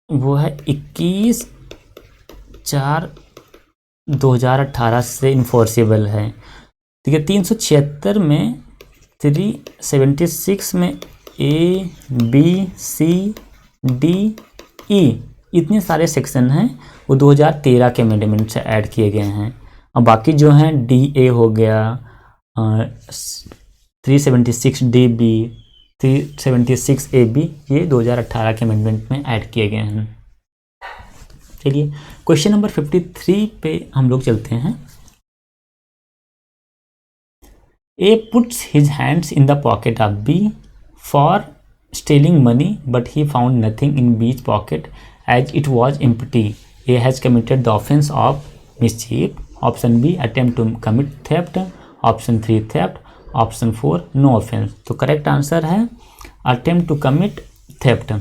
वो है 21/4/2018 से इन्फोर्सेबल है। ठीक है, 376 में 376 में ABCDE इतने सारे सेक्शन हैं वो 2013 के अमेंडमेंट से ऐड किए गए हैं, और बाकी जो हैं DA हो गया, 376DB, 376AB ये 2018 के अमेंडमेंट में ऐड किए गए हैं। चलिए क्वेश्चन नंबर 53 पे हम लोग चलते हैं। A puts his hands in the pocket of B for stealing money, but he found nothing in B's pocket as it was empty. A has committed the offense of mischief. Option B, attempt to commit theft. Option 3, theft. Option 4, no offense. तो correct answer है attempt to commit theft.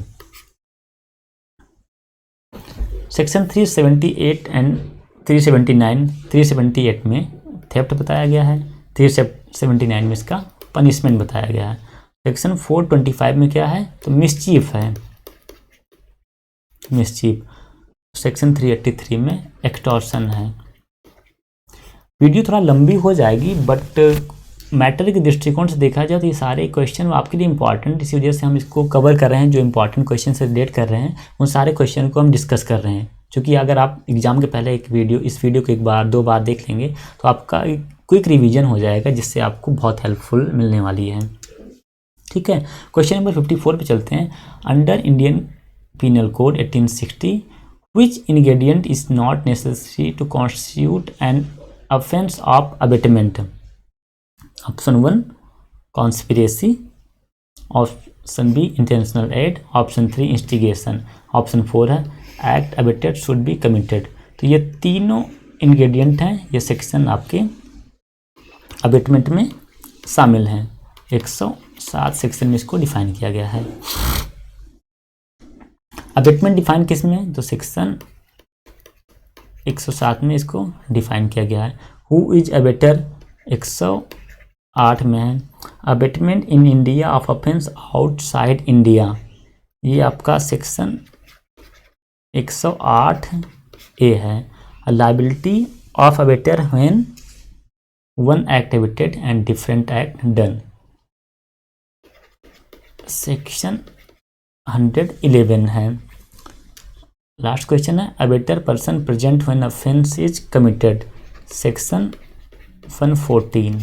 Section 378 and 378 में theft बताया गया है, 379 में इसका punishment बताया गया है। सेक्शन 425 में क्या है? तो मिसचीफ है, मिसचीफ। सेक्शन 383 में एक्सटॉर्शन है। वीडियो थोड़ा लंबी हो जाएगी, बट मैटर के दृष्टिकोण से देखा जाए तो ये सारे क्वेश्चन आपके लिए इंपॉर्टेंट, इसी वजह से हम इसको कवर कर रहे हैं। जो इंपॉर्टेंट क्वेश्चन से रिलेट कर रहे हैं उन सारे क्वेश्चन को हम डिस्कस कर रहे हैं, क्योंकि अगर आप एग्जाम के पहले इस वीडियो को एक बार 2 बार देख लेंगे तो आपका क्विक रिवीजन हो जाएगा, जिससे आपको बहुत हेल्पफुल मिलने वाली है। ठीक है, क्वेश्चन नंबर 54 पे चलते हैं। Under Indian penal code 1860 which ingredient is not necessary to constitute an offence of abetment? Option 1 conspiracy, option B intentional aid, option 3 instigation, option 4 है act abetted should be committed. तो ये तीनों ingredient हैं, ये section आपके abetment में शामिल हैं। 107 सेक्शन में इसको डिफाइन किया गया है। अबेटमेंट डिफाइन किस में? तो सेक्शन 107 में इसको डिफाइन किया गया है। हु इज अबेटर 108 में है। Abetment in India of offence outside India, ये आपका सेक्शन 108A है। Liability of abettor when one act abetted and different act done, section 111 है। लास्ट क्वेश्चन है, abettor person present when offence is committed, section 114।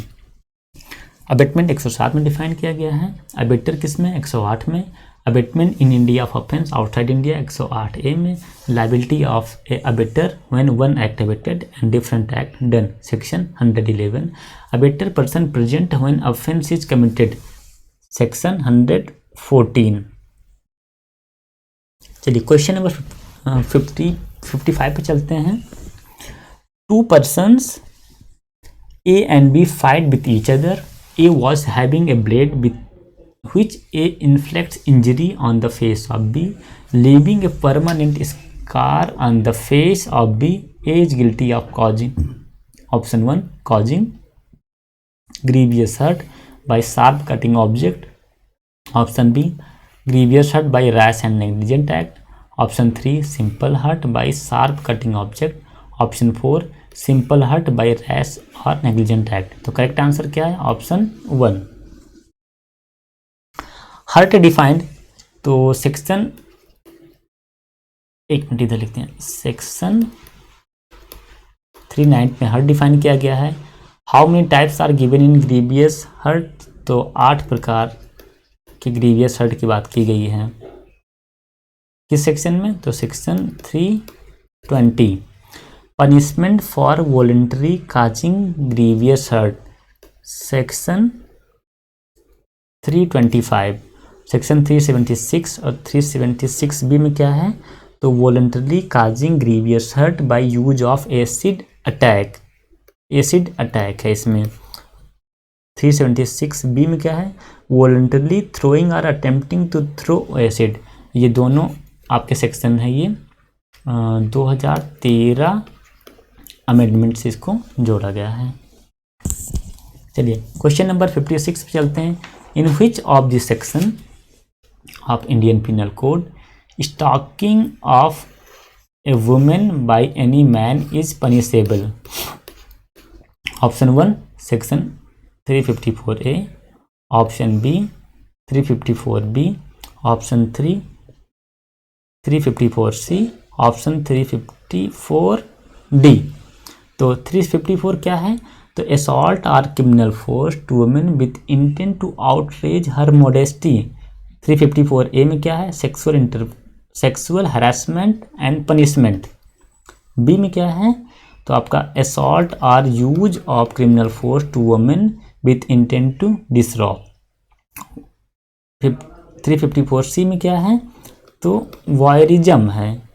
Abetment 107 में define किया गया है, abettor किस में 108 में, abetment in India of offence outside India 108A में, liability of a abettor when one act abetted and different act done, section 111, abettor person present when offence is committed, section 114। चलिए question number 55 पे चलते हैं। Two persons A and B fight with each other. A was having a blade with which A inflicts injury on the face of B, leaving a permanent scar on the face of B. A is guilty of causing, option 1, causing grievous hurt by sharp cutting object, option B, grievous hurt by rash and negligent act, option 3, simple hurt by sharp cutting object, option 4, simple hurt by rash और negligent act. तो correct answer क्या है, option 1। Hurt defined, तो section, एक minute इधर लिखते हैं, section 390 में हर्ट डिफाइन किया गया है। How many types are given in grievous hurt, तो 8 प्रकार की ग्रीवियस हर्ट की बात की गई है। किस सेक्शन में, तो section 320। Punishment for voluntary causing grievous hurt, section 325। Section 376 और 376B में क्या है, तो voluntary causing grievous hurt by use of acid attack, acid attack है इसमें। 376B में क्या है, वॉलंटरी थ्रोइंग और अटेम्प्टिंग टू थ्रो एसिड। ये दोनों आपके सेक्शन है, ये 2013 अमेंडमेंट से इसको जोड़ा गया है। चलिए क्वेश्चन नंबर 56 पे चलते हैं। In which of the section of Indian penal code stalking of a women by any man is punishable, option 1, section 354A, option B 354B, option 3 354C, option 354D। तो 354 क्या है, तो assault or criminal force to women with intent to outrage her modesty. 354A में क्या है, sexual harassment and punishment. B में क्या है, तो आपका assault or use of criminal force to women with intent to disrobe. 354C में क्या है, तो वॉयरिज्म है।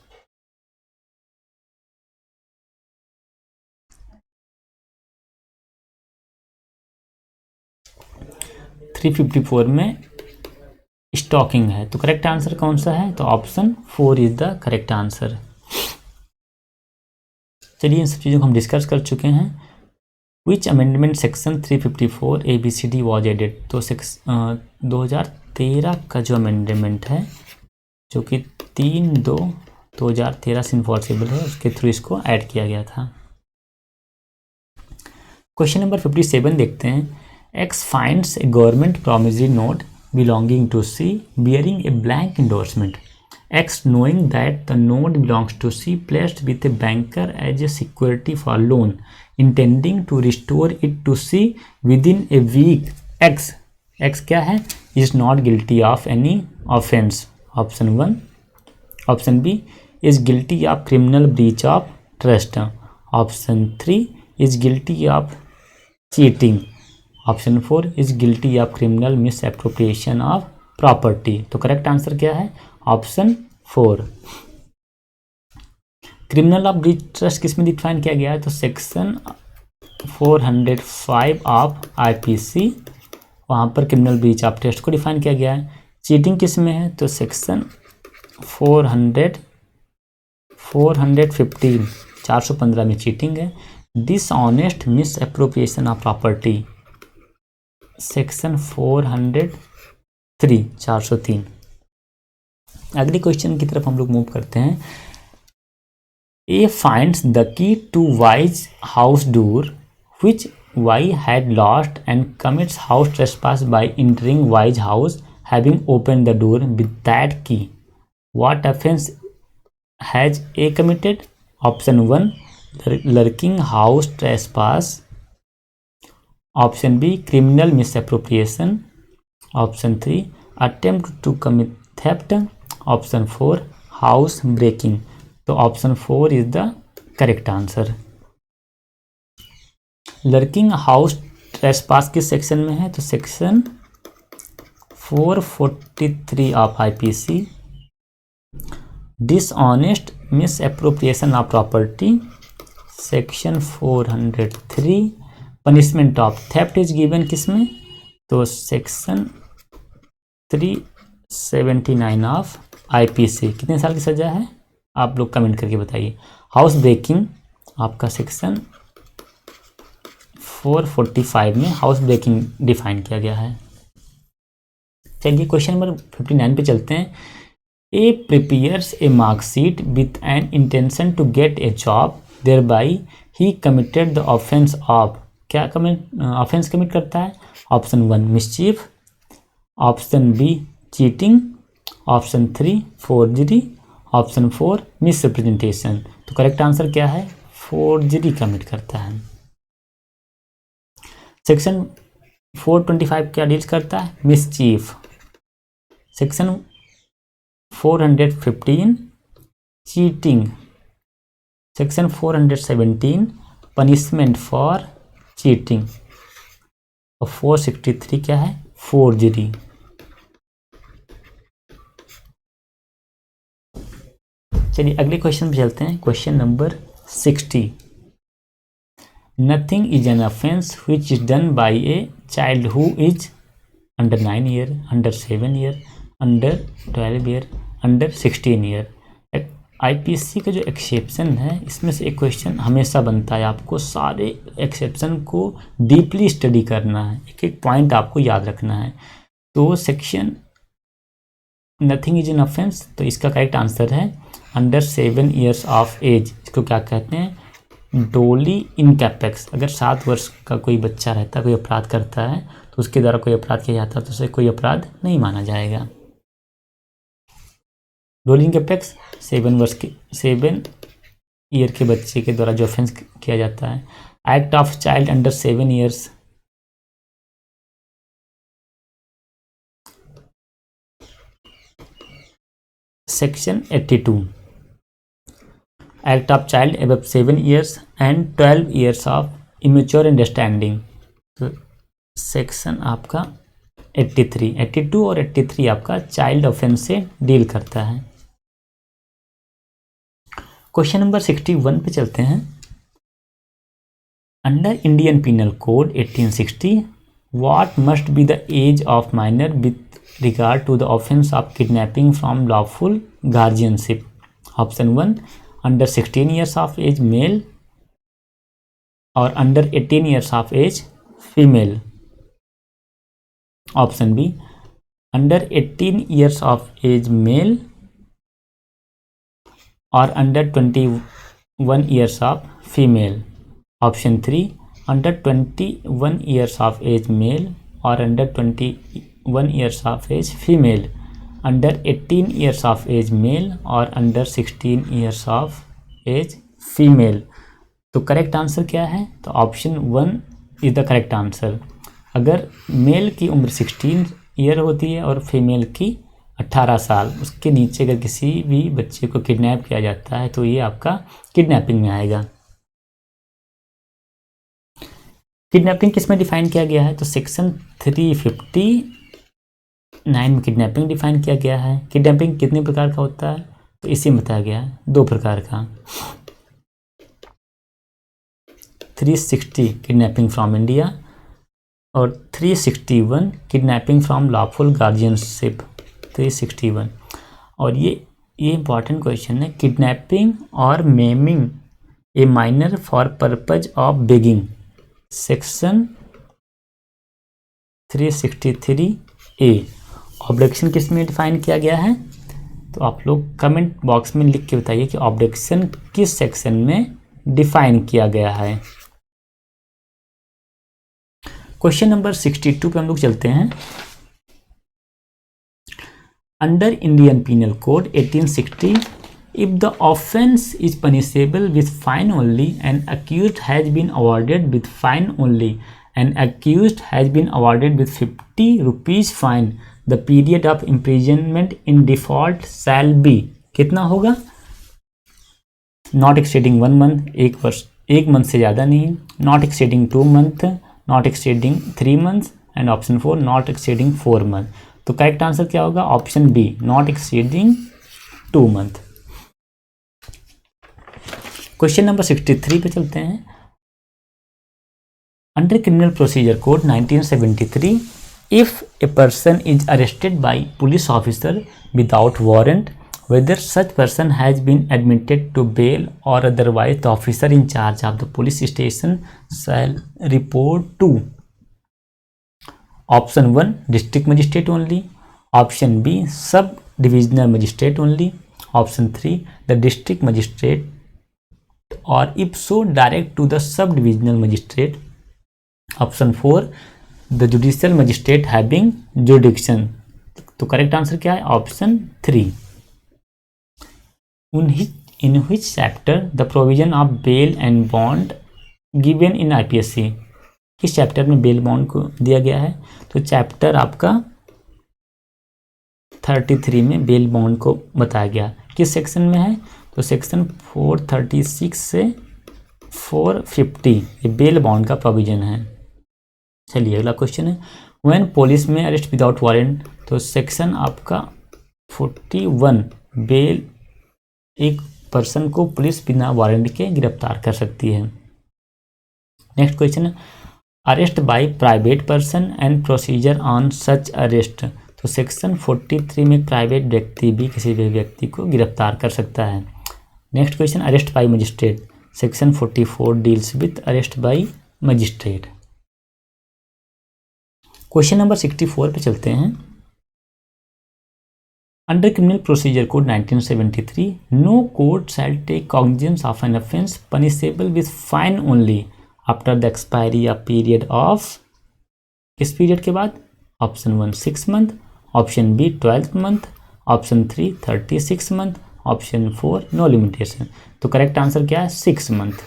354 में स्टॉकिंग है। तो करेक्ट आंसर कौन सा है, तो option 4 is the correct answer. चलिए इन सब चीज़ों को हम डिस्कस कर चुके हैं। Which amendment section 354 ABCD was added, तो 2013 का जो अमेंडमेंट है जो कि 3/2/2013 से इन्फोर्सेबल है, उसके थ्रू इसको ऐड किया गया था। क्वेश्चन नंबर 57 देखते हैं। X finds a government promissory note belonging to C bearing a blank endorsement. X, knowing that the note belongs to C, placed with a banker as a security for loan, intending to restore it to C within a week. X क्या है, is not guilty of any offense. Option 1. Option B is guilty of criminal breach of trust. Option 3 is guilty of cheating. Option 4 is guilty of criminal misappropriation of property. तो correct answer क्या है, option 4। Criminal of breach trust किस में define किया गया है, तो section 405 of IPC, वहाँ पर क्रिमिनल ब्रीच ऑफ ट्रस्ट को डिफाइन किया गया है। चीटिंग किस में है, तो सेक्शन 415 415 में चीटिंग है। Dishonest misappropriation of property section 403 403। अगले क्वेश्चन की तरफ हम लोग मूव करते हैं। A finds the key to Y's house door which Y had lost and commits house trespass by entering Y's house having opened the door with that key. What offense has A committed? Option 1 lurking house trespass, option B criminal misappropriation, option 3 attempt to commit theft, option 4 house breaking. तो option 4 is the correct answer. Lurking house trespass किस section में है? तो section 443 of IPC. Dishonest misappropriation of property, section 403। Punishment of theft is given किसमें? तो section 379 of IPC. कितने साल की सजा है आप लोग कमेंट करके बताइए। हाउस ब्रेकिंग आपका सेक्शन 445 में हाउस ब्रेकिंग डिफाइन किया गया है। चलिए क्वेश्चन नंबर 59 पे चलते हैं। A prepares a marksheet with an intention to get a job, thereby he committed the offense of. क्या ऑफेंस कमिट करता है? Option 1 mischief, option B cheating, option 3 forgery, option 4 misrepresentation. तो correct answer क्या है? Forgery commit करता है। Section 425 क्या deal करता है? Mischief. Section 415 cheating, section 417 punishment for cheating, और 463 क्या है? फोर्जरी। चलिए अगले क्वेश्चन पे चलते हैं। Question number 60। Nothing is an offence which is done by a child who is under 9 year, under 7 year, under 12 year, under 16 year. IPC का जो एक्सेप्शन है इसमें से एक क्वेश्चन हमेशा बनता है, आपको सारे एक्सेप्शन को डीपली स्टडी करना है, एक एक पॉइंट आपको याद रखना है। तो section nothing is an offence, तो इसका करेक्ट आंसर है अंडर 7 ईयर्स ऑफ एज। इसको क्या कहते हैं? डोली इन कैपेक्स। अगर 7 वर्ष का कोई बच्चा रहता है, कोई अपराध करता है, तो उसके द्वारा कोई अपराध किया जाता है तो उसे कोई अपराध नहीं माना जाएगा। डोली इन कैपेक्स 7 ईयर के बच्चे के द्वारा जो ऑफेंस किया जाता है। Act of child under 7 years, section 82। Act of child above 7 years and 12 years of immature understanding, तो सेक्शन आपका 83, 82 और 83 आपका चाइल्ड ऑफेंस से डील करता है। क्वेश्चन नंबर 61 पे चलते हैं। Under Indian penal code 1860 what must be the age of minor with regard to the offense of kidnapping from lawful guardianship? Option 1 under 16 years of age male, और under 18 years of age female. Option B under 18 years of age male और under 21 years of female. Option 3 under 21 years of age male और under 21 years of age female, under 18 years of age male और under 16 years of age female. तो correct answer क्या है? तो option 1 is the correct answer. अगर male की उम्र 16 year होती है और फीमेल की 18 साल, उसके नीचे अगर किसी भी बच्चे को किडनैप किया जाता है तो ये आपका किडनैपिंग में आएगा। किडनैपिंग किस में डिफाइन किया गया है? तो सेक्शन 359 में किडनैपिंग डिफाइन किया गया है। किडनैपिंग कितने प्रकार का होता है? तो इसी में बताया गया है 2 प्रकार का। 360 किडनैपिंग फ्रॉम इंडिया और 361 किडनैपिंग फ्रॉम लॉफुल गार्जियनशिप। 361। और ये इंपॉर्टेंट क्वेश्चन है, किडनैपिंग और maiming a minor for purpose of begging, section 363A। Objection किस में डिफाइन किया गया है? तो आप लोग कमेंट बॉक्स में लिख के बताइए कि ऑब्जेक्शन किस सेक्शन में डिफाइन किया गया है। क्वेश्चन नंबर 62 पे हम लोग चलते हैं। Under Indian penal code 1860 If the offense is punishable with fine only and accused has been awarded with fine only and accused has been awarded with 50 rupees fine, the period of imprisonment in default shall be कितना होगा? Not exceeding 1 month, 1 वर्ष, 1 month से ज़्यादा नहीं, not exceeding 2 month, not exceeding 3 month and option 4 not exceeding 4 month. तो correct answer क्या होगा? Option B, not exceeding 2 month. Question number 63 पे चलते हैं। Under criminal procedure code 1973, if a person is arrested by police officer without warrant, whether such person has been admitted to bail or otherwise, the officer in charge of the police station shall report to option 1 district magistrate only, option B sub divisional magistrate only, option 3 the district magistrate, or if so direct to the sub divisional magistrate, option 4 the judicial magistrate having jurisdiction। तो correct answer क्या है? Option 3। In which chapter the provision of bail and bond given in IPSC, किस chapter में bail bond को दिया गया है? तो चैप्टर आपका 33 में बेल बॉन्ड को बताया गया। किस सेक्शन में है? तो सेक्शन 436 से 450 ये बेल बॉन्ड का प्रोविजन है। चलिए अगला क्वेश्चन है, व्हेन पुलिस में अरेस्ट विदाउट वारंट, तो सेक्शन आपका 41 बेल, एक पर्सन को पुलिस बिना वारंट के गिरफ्तार कर सकती है। नेक्स्ट क्वेश्चन है, arrest by private person and procedure on such arrest, तो सेक्शन 43 में प्राइवेट व्यक्ति भी किसी भी व्यक्ति को गिरफ्तार कर सकता है। Next question, arrest by magistrate, section 44 deals with arrest by magistrate. Question number 64 पे चलते हैं। Under Criminal Procedure Code 1973, no court shall take cognizance of an offence punishable with fine only after the expiry of period of, किस period के बाद? Option 1 6 month, option बी 12 month, option 3 36 month, option 4 no limitation. तो correct answer क्या है? 6 month.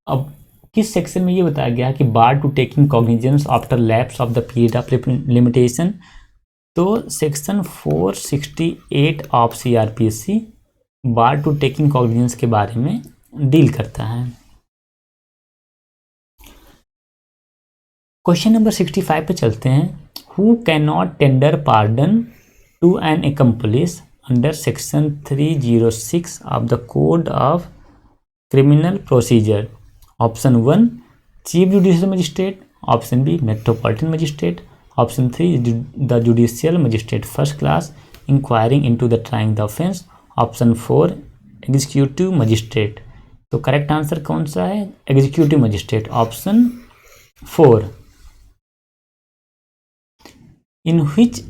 अब किस section में ये बताया गया है कि bar to taking cognizance after lapse of the period of limitation? तो section 468 of CRPC bar to taking cognizance के बारे में डील करता है। क्वेश्चन नंबर 65 पे चलते हैं। Who can not tender pardon to an accomplice under section 306 of the code of criminal procedure? Option 1 chief judicial magistrate, option B metropolitan magistrate, option 3 the judicial magistrate first class inquiring into the trying the offense, option 4 executive magistrate. तो correct answer कौन सा है? Executive magistrate, option 4। In which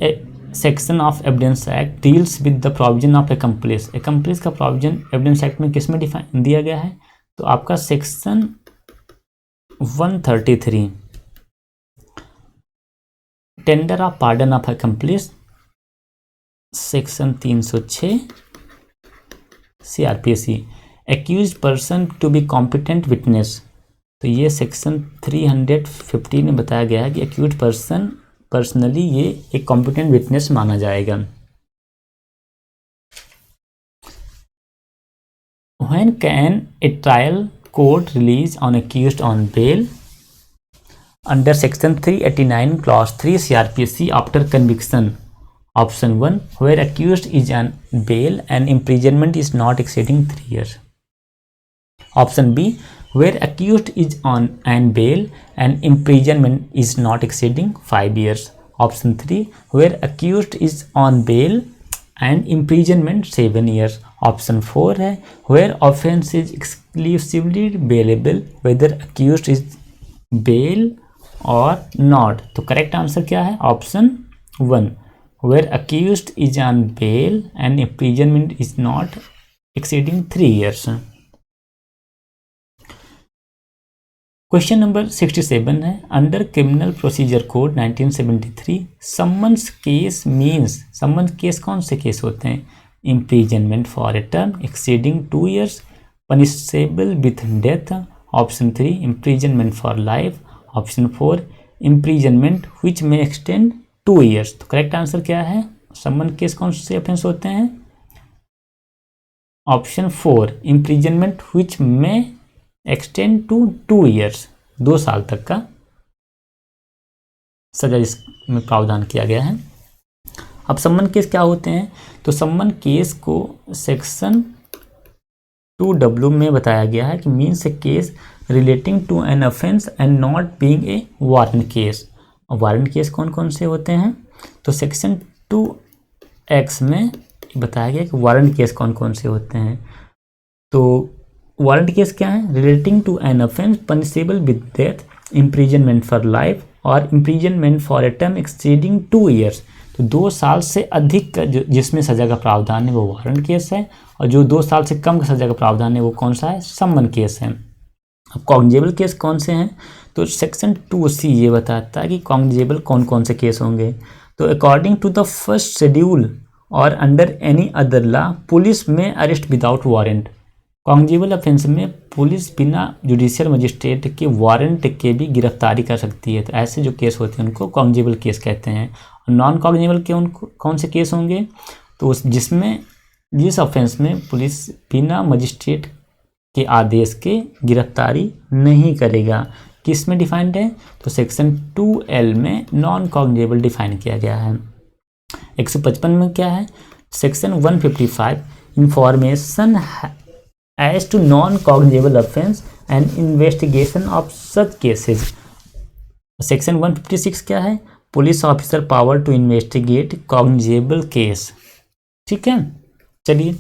section of evidence act deals with the provision of accomplice? एक्म्प्लिस का provision evidence act में किस में define दिया गया है? तो आपका section 133 tender of pardon of accomplice, section 306 CRPC accuse person to be competent witness. तो ये सेक्शन 315 में बताया गया है कि एक्यूज पर्सन पर्सनली ये एक कॉम्पिटेंट विटनेस माना जाएगा। When can a trial court release on accused on bail? Under section 389 clause 3 CRPC after conviction? Option 1 where accused is on bail and imprisonment is not exceeding 3 years. Option B where accused is on bail and imprisonment is not exceeding 5 years. Option 3 where accused is on bail and imprisonment 7 years. Option 4 है where offense is exclusively bailable whether accused is bail or not। तो correct answer क्या है? Option 1 where accused is on bail and imprisonment is not exceeding 3 years। Question number 67 है, under criminal procedure code 1973 summons case means, summons case कौन से case होते हैं? Imprisonment for a term exceeding 2 years, punishable with death, option 3 imprisonment for life, option 4 imprisonment which में extend 2 years। तो correct answer क्या है? समन case कौन से ऑफेंस होते हैं? ऑप्शन 4 इम्प्रीजनमेंट विच में एक्सटेंड टू 2 years, 2 साल तक का सजा इसमें प्रावधान किया गया है। अब सम्मन केस क्या होते हैं? तो सम्मन केस को सेक्शन 2W में बताया गया है कि means a case relating to an offence and not being a warrant case. Warrant case कौन कौन से होते हैं? तो सेक्शन 2X में बताया गया कि वारंट केस कौन कौन से होते हैं। तो वारंट केस क्या है? Relating to an offense punishable with death, imprisonment for life और imprisonment for a term exceeding 2 years। तो 2 साल से अधिक का जिसमें सजा का प्रावधान है वो वारंट केस है, और जो 2 साल से कम का सजा का प्रावधान है वो कौन सा है? सम्मन केस है। अब कॉग्निजेबल केस कौन से हैं? तो सेक्शन 2C ये बताता है कि कॉग्निजेबल कौन कौन से केस होंगे। तो according to the first schedule और under any other law police में arrest without warrant. Cognizable offense में पुलिस बिना जुडिशियल मजिस्ट्रेट के वारंट के भी गिरफ्तारी कर सकती है। तो ऐसे जो केस होते हैं उनको कॉग्निजेबल केस कहते हैं। और नॉन कॉग्निजेबल के उनको कौन से केस होंगे? तो जिसमें जिस ऑफेंस में पुलिस बिना मजिस्ट्रेट के आदेश के गिरफ्तारी नहीं करेगा। किस में डिफाइंड है? तो सेक्शन 2L में नॉन कॉग्निजेबल डिफाइन किया गया है। 155 में क्या है? Section 155 information as to non-cognizable offense and investigation of such cases। Section 156 क्या है? Police officer power to investigate cognizable case. ठीक है, चलिए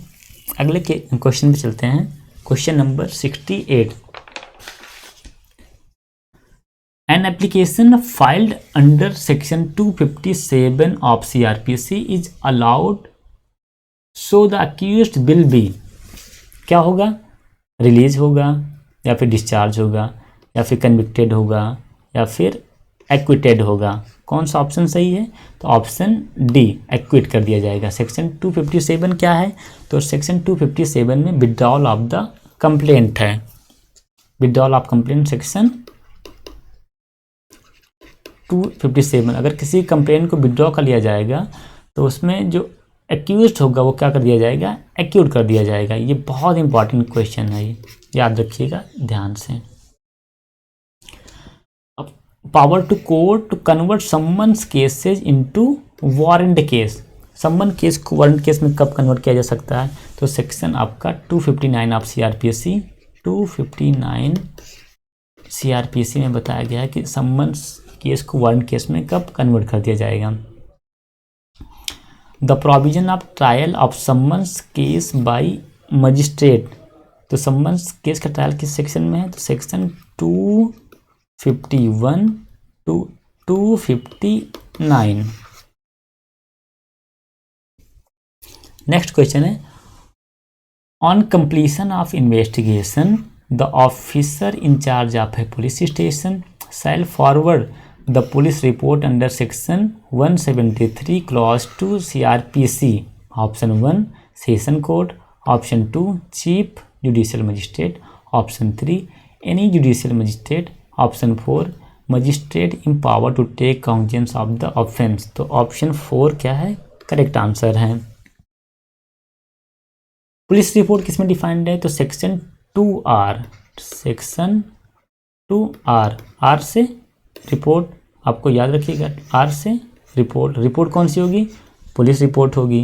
अगले क्वेश्चन पे चलते हैं। Question number 68, an application filed under section 257 of CRPC is allowed so the accused will be, क्या होगा? रिलीज होगा या फिर डिस्चार्ज होगा या फिर कन्विक्टेड होगा या फिर एक्विटेड होगा। कौन सा ऑप्शन सही है? तो ऑप्शन डी एक्विट कर दिया जाएगा। सेक्शन 257 क्या है? तो सेक्शन 257 में विड्रॉल ऑफ द कंप्लेंट है। विड्रॉल ऑफ कंप्लेंट सेक्शन 257, अगर किसी कंप्लेंट को विड्रॉ कर लिया जाएगा तो उसमें जो एक्यूज्ड होगा वो क्या कर दिया जाएगा? एक्यूट कर दिया जाएगा। ये बहुत इंपॉर्टेंट क्वेश्चन है, ये याद रखिएगा ध्यान से। अब power to court to convert summons cases into warrant case. Summons case को वारंट केस में कब कन्वर्ट किया जा सकता है? तो सेक्शन आपका 259 ऑफ CRPC 259 CRPC में बताया गया है कि सम्मन्स केस को वारंट केस में कब कन्वर्ट कर दिया जाएगा। The provision of trial of summons case by magistrate. तो सम्मन्स केस का ट्रायल किस सेक्शन में है? तो सेक्शन 251 टू 259। नेक्स्ट क्वेश्चन है, on completion of investigation the officer in charge of a police station shall forward the police report under section 173 clause 2 CRPC। Option 1 session court, option 2 chief judicial magistrate, option 3 any judicial magistrate, option 4 magistrate in power to take cognizance of the offence. तो option 4 क्या है? Correct answer है। Police report किसमें defined है? तो section 2R, section 2R, R से report, आपको याद रखिएगा आर से रिपोर्ट। रिपोर्ट कौन सी होगी? पुलिस रिपोर्ट होगी।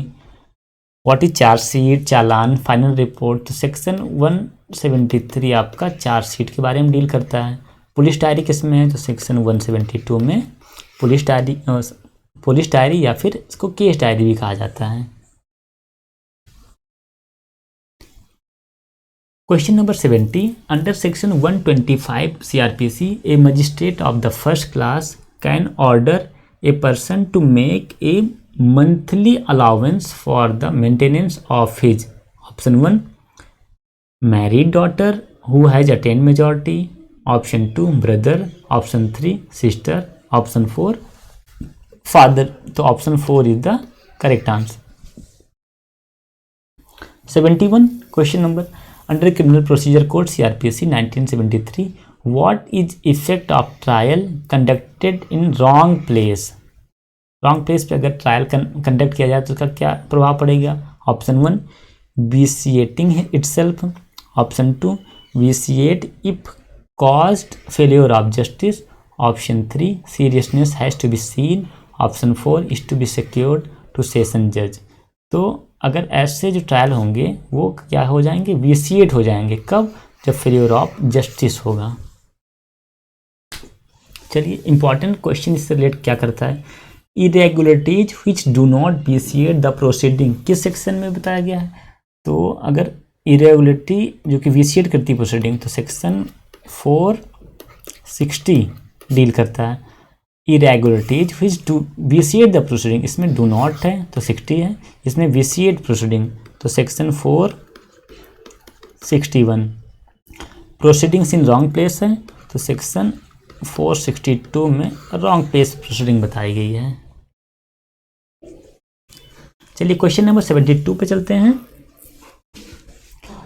What is chargesheet, challan, final report? तो सेक्शन 173 आपका चार्जशीट के बारे में डील करता है। पुलिस डायरी किस में है? तो सेक्शन 172 में पुलिस डायरी या फिर इसको केस डायरी भी कहा जाता है। Question number 70, under section 125 CRPC a magistrate of the first class can order a person to make a monthly allowance for the maintenance of his. Option 1 married daughter who has attained majority, option 2 brother, option 3 sister, option 4 father. तो option 4 is the correct answer. 71 question number, under criminal procedure code CRPC 1973 what is effect of trial conducted in wrong place. Wrong place पे अगर trial conduct किया जाए तो उसका क्या प्रभाव पड़ेगा। Option 1 vitiating itself, option 2 vitiate if caused failure of justice, option 3 seriousness has to be seen, option 4 is to be secured to session जज। तो अगर ऐसे जो ट्रायल होंगे वो क्या हो जाएंगे, विसिएट हो जाएंगे। कब, जब फेलियर ऑफ जस्टिस होगा। चलिए इंपॉर्टेंट क्वेश्चन इससे रिलेट क्या करता है, irregularities which do not vitiate the proceeding किस सेक्शन में बताया गया है। तो अगर इरेगुलरिटी जो कि विसिएट करती है प्रोसीडिंग तो सेक्शन 460 डील करता है। Irregularities which do vitiate the proceeding, इसमें डू नॉट है तो 60 है, इसमें विसिएट प्रोसीडिंग तो section 461। Proceedings in wrong place है तो सेक्शन 462 में रॉन्ग प्लेस प्रोसीडिंग बताई गई है। चलिए क्वेश्चन नंबर 72 पे चलते हैं।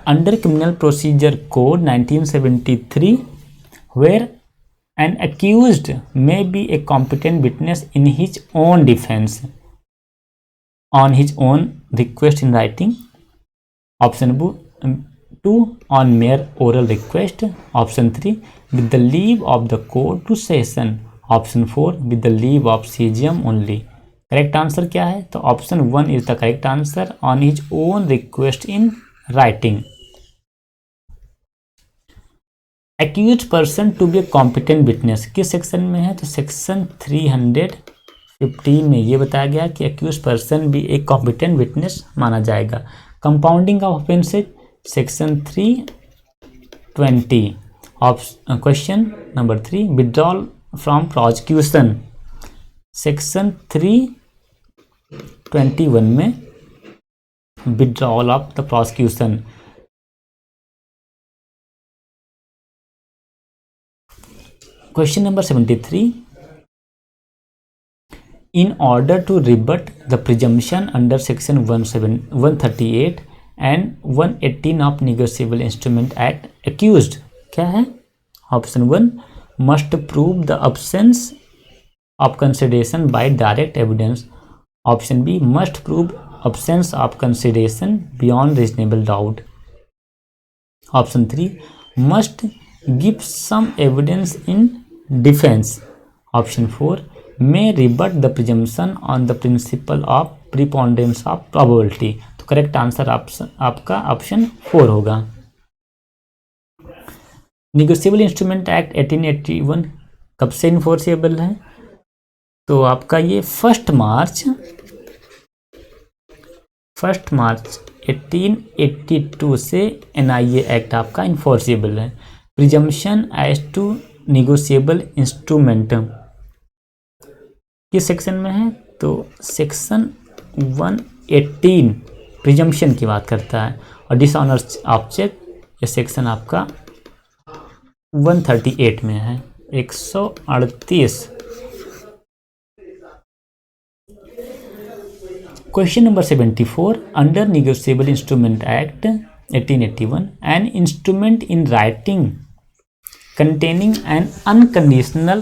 Under criminal procedure code 1973 where an accused may be a competent witness in his own defense on his own request in writing, option 2 on mere oral request, option 3 with the leave of the court to session, option 4 with the leave of CGM only। Correct answer क्या है, तो option 1 is the correct answer, on his own request in writing. Accused person to be a competent witness किस section में है, तो section 315 में ये बताया गया कि एक्यूज पर्सन भी एक कॉम्पिटेंट विटनेस माना जाएगा। Compounding of offences section 320। Question number 3 withdrawal from prosecution section 321 में withdrawal of the prosecution. Question number 73. In order to rebut the presumption under section 138 and 118 of Negotiable Instrument Act, accused क्या है, option 1 must prove the absence of consideration by direct evidence, option B must prove absence of consideration beyond reasonable doubt, option 3 must give some evidence in defence, option 4 में rebut the presumption on the principle of preponderance of probability। तो correct answer आपका option 4 होगा। Negotiable instrument act 1881 कब से enforceable है, तो आपका ये 1 मार्च 1882 से NIA एक्ट आपका इन्फोर्सेबल है। Presumption as to negotiable instrument किस सेक्शन में है, तो सेक्शन 118 प्रिजम्पशन की बात करता है, और डिसऑनर ऑब्जेक्ट ये सेक्शन आपका 138 में है, 138। Question number 74 under negotiable instrument act 1881 an instrument in writing containing an unconditional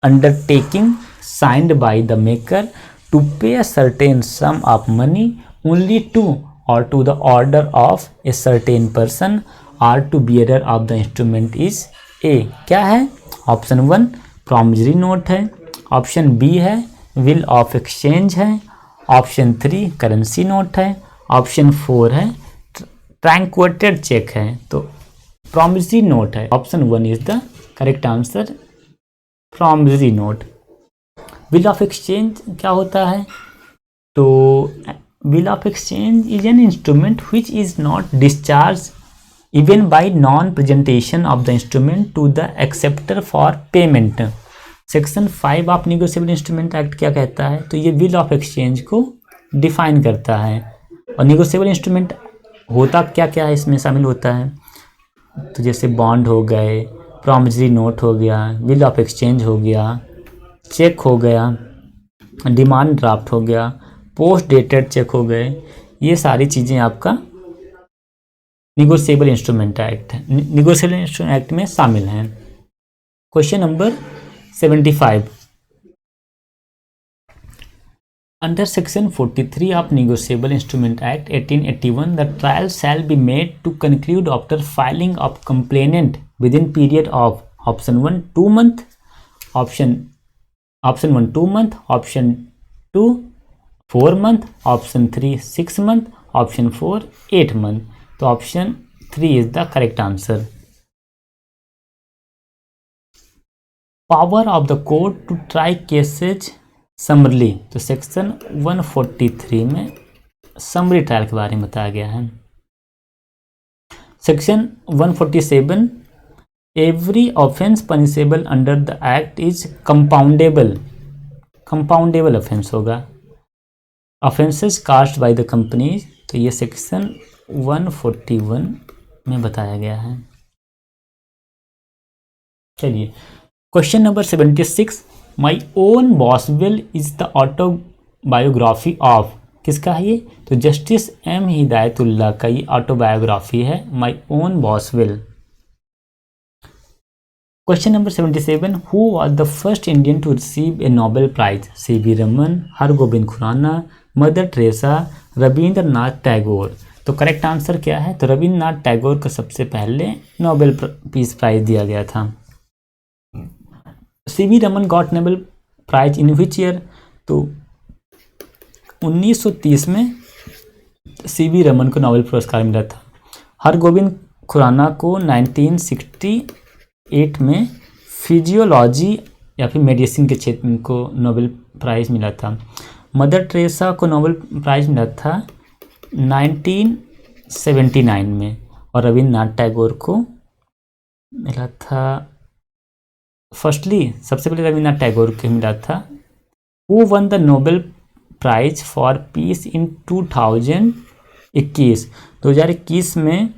undertaking signed by the maker to pay a certain sum of money only to or to the order of a certain person or to bearer of the instrument is A। क्या है, option 1 promissory note है, option B है will of exchange है, option 3 currency note है, option 4 है truncated check है। तो promissory note है, option 1 is the correct answer, promissory note. Will of exchange क्या होता है, तो will of exchange is an instrument which is not discharge even by non presentation of the instrument to the acceptor for payment. Section 5 of negotiable instrument act क्या कहता है, तो ये will of exchange को डिफाइन करता है। और negotiable instrument होता क्या क्या है, इसमें शामिल होता है, तो जैसे बॉन्ड हो गए, प्रॉमिसरी नोट हो गया, बिल ऑफ एक्सचेंज हो गया, चेक हो गया, डिमांड ड्राफ्ट हो गया, पोस्ट डेटेड चेक हो गए। ये सारी चीज़ें आपका निगोशिएबल इंस्ट्रूमेंट एक्ट में शामिल हैं। Question number 75, under section 43 of negotiable instrument act 1881 the trial shall be made to conclude after filing of complainant within period of option 1 2 month, option 1 2 month, option 2 4 month, option 3 6 month, option 4 8 month. तो option 3 is the correct answer. Power of the court to try cases summarily, तो section 143 में summary trial के बारे में बताया गया है। Section 147 every offense punishable under the act is compoundable offense होगा। Offenses cast by the company, तो ये सेक्शन 141 में बताया गया है। चलिए question number 76, my own Boswell is the autobiography of, किसका है ये? तो जस्टिस एम हिदायतुल्लाह का ये ऑटोबायोग्राफी है, my own Boswell. Question number 77, who was the first Indian to receive a Nobel prize? C V. Raman, Hargobind Khorana, mother Teresa, Rabindranath Tagore. तो करेक्ट आंसर क्या है? तो रविंद्रनाथ टैगोर को सबसे पहले नोबेल पीस प्राइज दिया गया था। C V. Raman got Nobel prize in which year? तो 1930 में सी.वी. रमन को नोबेल पुरस्कार मिला था। हरगोबिंद खुराना को 1968 में फिजियोलॉजी या फिर मेडिसिन के क्षेत्र में को नोबेल प्राइज मिला था। मदर टेरेसा को नोबेल प्राइज मिला था 1979 में, और रविंद्रनाथ टैगोर को मिला था फर्स्टली, सबसे पहले रविंद्रनाथ टैगोर को मिला था। Who won the Nobel prize for peace in 2021 में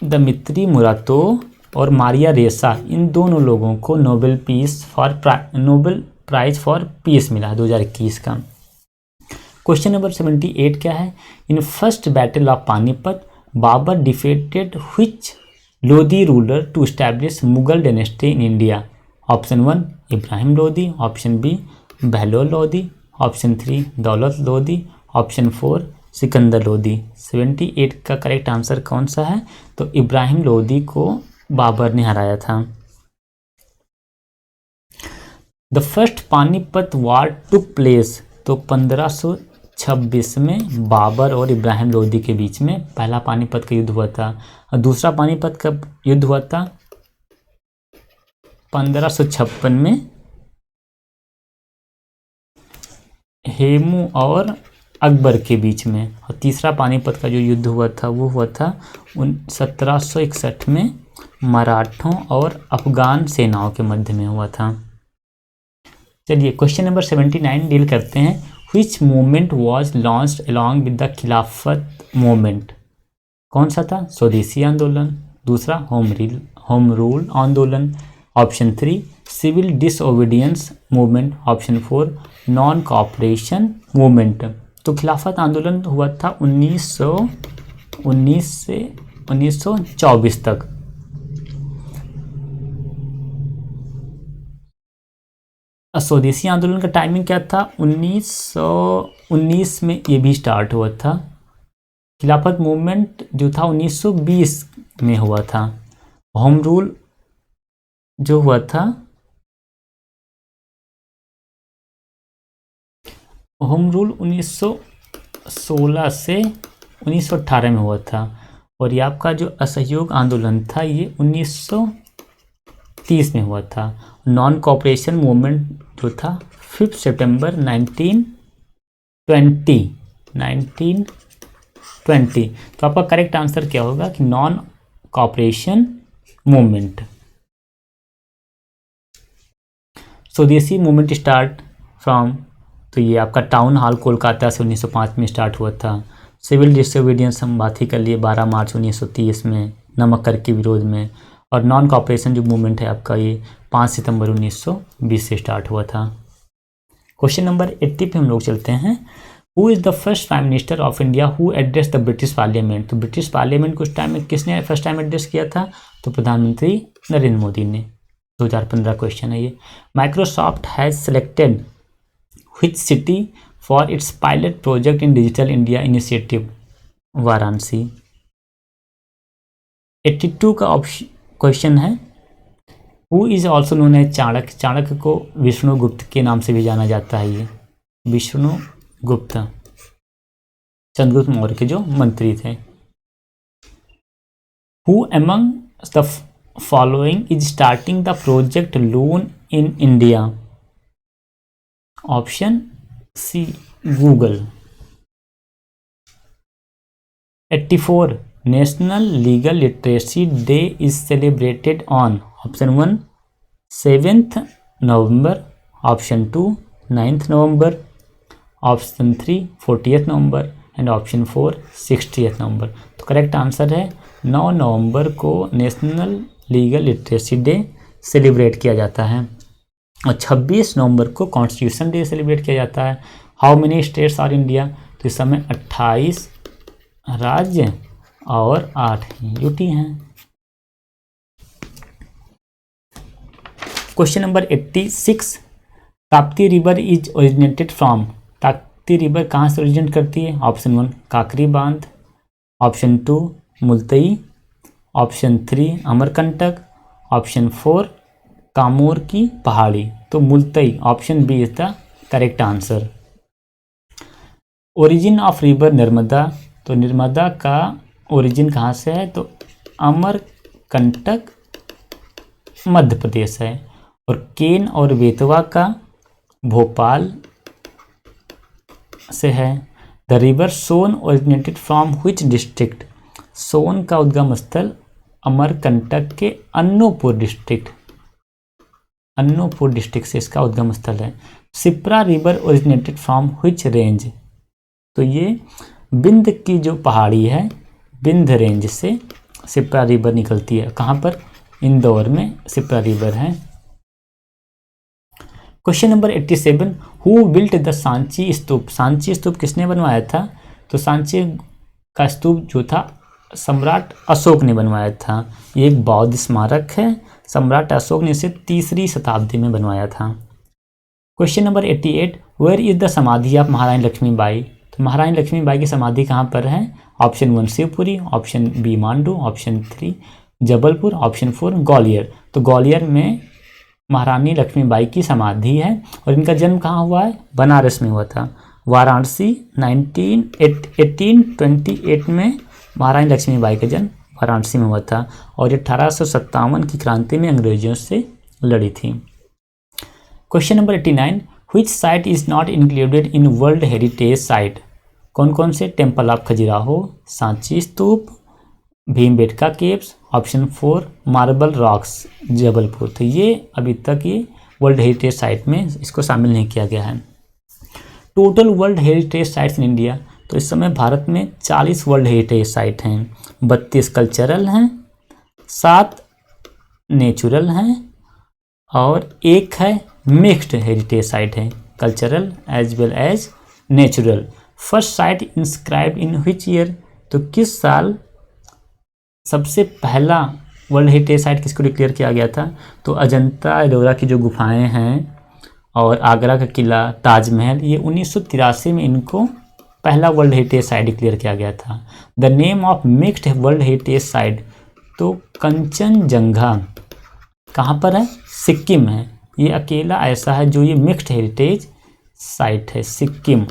दमित्री मुरातो और मारिया रेसा, इन दोनों लोगों को नोबेल प्राइज फॉर पीस मिला 2021 का। क्वेश्चन नंबर 78 क्या है? In first battle of Panipat Babur defeated which Lodhi ruler to establish Mughal dynasty in India? Option 1 Ibrahim Lodhi, option B Bahlol Lodhi, option 3 Daulat Lodhi, option 4 Sikandar Lodhi. 78 का करेक्ट आंसर कौन सा है? तो इब्राहिम लोधी को बाबर ने हराया था। The first Panipat war took place, तो 1526 में बाबर और इब्राहिम लोधी के बीच में पहला पानीपत का युद्ध हुआ था। और दूसरा पानीपत का युद्ध हुआ था 1556 में हेमू और अकबर के बीच में। और तीसरा पानीपत का जो युद्ध हुआ था वो हुआ था 1761 में मराठों और अफगान सेनाओं के मध्य में हुआ था। चलिए क्वेश्चन नंबर 79 डील करते हैं। Which movement was launched along with the Khilafat movement? कौन सा था? स्वदेशी आंदोलन, दूसरा होम रूल आंदोलन, option 3 civil disobedience movement, option 4 non cooperation movement. तो खिलाफत आंदोलन हुआ था 1919 से 1924 तक। स्वदेशी आंदोलन का टाइमिंग क्या था? 1919 में ये भी स्टार्ट हुआ था। खिलाफत मूवमेंट जो था 1920 में हुआ था। होम रूल जो हुआ था, होम रूल 1916 से 1918 में हुआ था। और ये आपका जो असहयोग आंदोलन था ये 1930 में हुआ था। नॉन कॉपरेशन मूवमेंट जो था 5 सितंबर 1920। तो आपका करेक्ट आंसर क्या होगा कि नॉन कॉपरेशन मूवमेंट। स्वदेशी मूवमेंट स्टार्ट फ्रॉम, तो ये आपका टाउन हॉल कोलकाता से 1905 में स्टार्ट हुआ था। सिविल डिसोबीडियंस हम बात ही कर लिए 12 मार्च 1930 में। नमक कर के विरोध में। और नॉन कॉपरेशन जो मूवमेंट है आपका ये 5 सितंबर 1920 से स्टार्ट हुआ था। क्वेश्चन नंबर 80 पे हम लोग चलते हैं। Who is the first prime minister of India who address the British parliament. तो ब्रिटिश पार्लियामेंट को उस टाइम में किसने फर्स्ट टाइम एड्रेस किया था? तो प्रधानमंत्री नरेंद्र मोदी ने। 2015 क्वेश्चन है ये। Microsoft has selected which city for its pilot project in digital India initiative? Varanasi. 82 का ऑप्शन क्वेश्चन है। Who is also known as Chanakya. Chanakya को विष्णुगुप्त के नाम से भी जाना जाता है। ये विष्णुगुप्त चंद्रगुप्त मौर्य के जो मंत्री थे। Who among the following is starting the project Loon in India? Option C Google. 84 national legal literacy day is celebrated on? Option 1 7th November, option 2 9th November, option 3 40th November and option 4 60th November. तो correct answer है 9 नवंबर को national legal literacy day celebrate किया जाता है। और 26 नवंबर को constitution day celebrate किया जाता है। How many states are India? तो इस समय 28 राज्य और 8 यूटी हैं। Question number 86 Tapti river is originated from? Tapti river कहाँ से ओरिजिनेट करती है? ऑप्शन 1 काकरी बांध, option 2 Multai, option 3 Amarkantak, option 4 Kaimur की पहाड़ी। तो Multai, option B is the correct answer. Origin of river Narmada. तो नर्मदा का ओरिजिन कहाँ से है? तो अमरकंटक मध्य प्रदेश है। और केन और बेतवा का भोपाल से है। The river Son originated from which district? Son का उद्गम स्थल अमरकंटक के अन्नूपुर डिस्ट्रिक्ट, अन्नूपुर डिस्ट्रिक्ट से इसका उद्गम स्थल है। Shipra river originated from which range? तो ये बिंद की जो पहाड़ी है, बिंद रेंज से सिप्रा रिवर निकलती है। कहाँ पर? इंदौर में सिप्रा रिवर है। Question number 87 who built the Sanchi stupa? Sanchi stupa किसने बनवाया था? तो सांची का स्तूप जो था सम्राट अशोक ने बनवाया था। ये एक बौद्ध स्मारक है। सम्राट अशोक ने इसे 3री शताब्दी में बनवाया था। Question number 88 where is the samadhi of Maharani Lakshmibai? तो महारानी लक्ष्मीबाई की समाधि कहाँ पर है? Option 1 Shivpuri, option B Mandu, option 3 Jabalpur, option 4 Gwalior. तो ग्वालियर में महारानी लक्ष्मीबाई की समाधि है। और इनका जन्म कहाँ हुआ है? बनारस में हुआ था। वाराणसी 1828 में महारानी लक्ष्मीबाई का जन्म वाराणसी में हुआ था। और 1857 की क्रांति में अंग्रेजों से लड़ी थी। Question number 89 which site is not included in world heritage site? कौन कौन से? Temple of Khajuraho, Sanchi stupa, Bhimbetka caves, option 4 marble rocks Jabalpur. तो ये अभी तक ये वर्ल्ड हेरिटेज साइट में इसको शामिल नहीं किया गया है। Total world heritage sites in India. तो इस समय भारत में 40 वर्ल्ड हेरिटेज साइट हैं। 32 कल्चरल हैं, 7 नेचुरल हैं और 1 है मिक्स्ड हेरिटेज साइट है, cultural as well as natural. First site inscribed in which year? तो किस साल सबसे पहला वर्ल्ड हेरिटेज साइट किसको डिक्लेयर किया गया था? तो अजंता एलोरा की जो गुफाएं हैं और आगरा का किला, ताजमहल, ये 1983 में इनको पहला वर्ल्ड हेरिटेज साइट डिक्लेयर किया गया था। The name of mixed world heritage site? तो कंचनजंगा कहाँ पर है? सिक्किम है। ये अकेला ऐसा है जो ये मिक्स्ड हेरिटेज साइट है, Sikkim,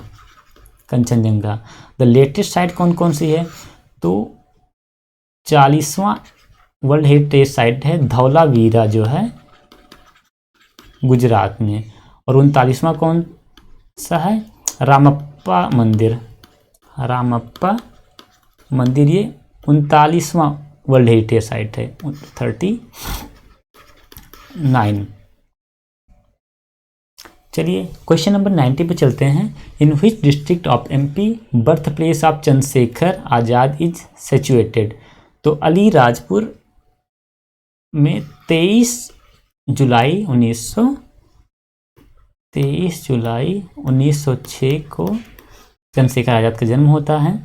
Kanchenjunga. The latest site कौन कौन सी है? तो 40वां वर्ल्ड हेरिटेज साइट है धौलावीरा जो है गुजरात में। और 39वां कौन सा है? रामप्पा मंदिर। रामप्पा मंदिर ये 39वां वर्ल्ड हेरिटेज साइट है, 39। चलिए क्वेश्चन नंबर 90 पे चलते हैं। In which district of MP birth place of Chandrashekhar Azad is situated? तो अली राजपुर में 23 जुलाई 1906 को चंद्रशेखर आजाद का जन्म होता है।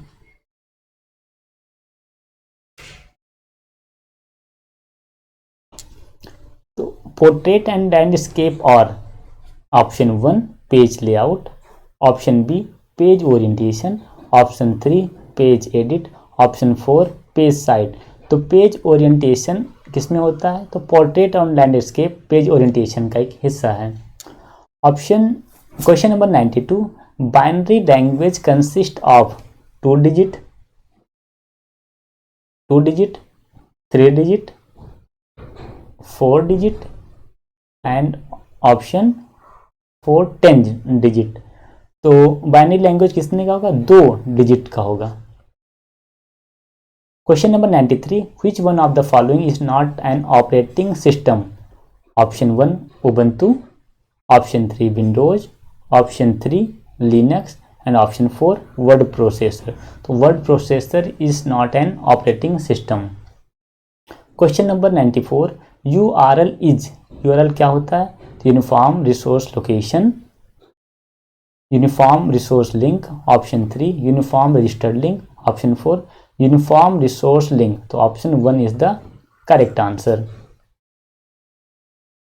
तो पोर्ट्रेट एंड लैंडस्केप और option 1 page layout, option B page orientation, option 3 page edit, option 4 page side. तो पेज ओरिएंटेशन किसमें होता है? तो पोर्ट्रेट और लैंडस्केप पेज ओरिएंटेशन का एक हिस्सा है। Question number 92, binary language consist of 2 digit, 3 digit, 4 digit and option 4 10 digit. तो बाइनरी लैंग्वेज किसने का होगा? 2 डिजिट का होगा। Question number 93, which one of the following is not an operating system? Option 1 Ubuntu, option 3 Windows, option 3 Linux and option 4 word processor. तो word processor is not an operating system. Question number 94, URL is, URL क्या होता है? Uniform resource location, uniform resource link, option 3 uniform registered link, option 4 uniform resource link. तो option 1 is the correct answer.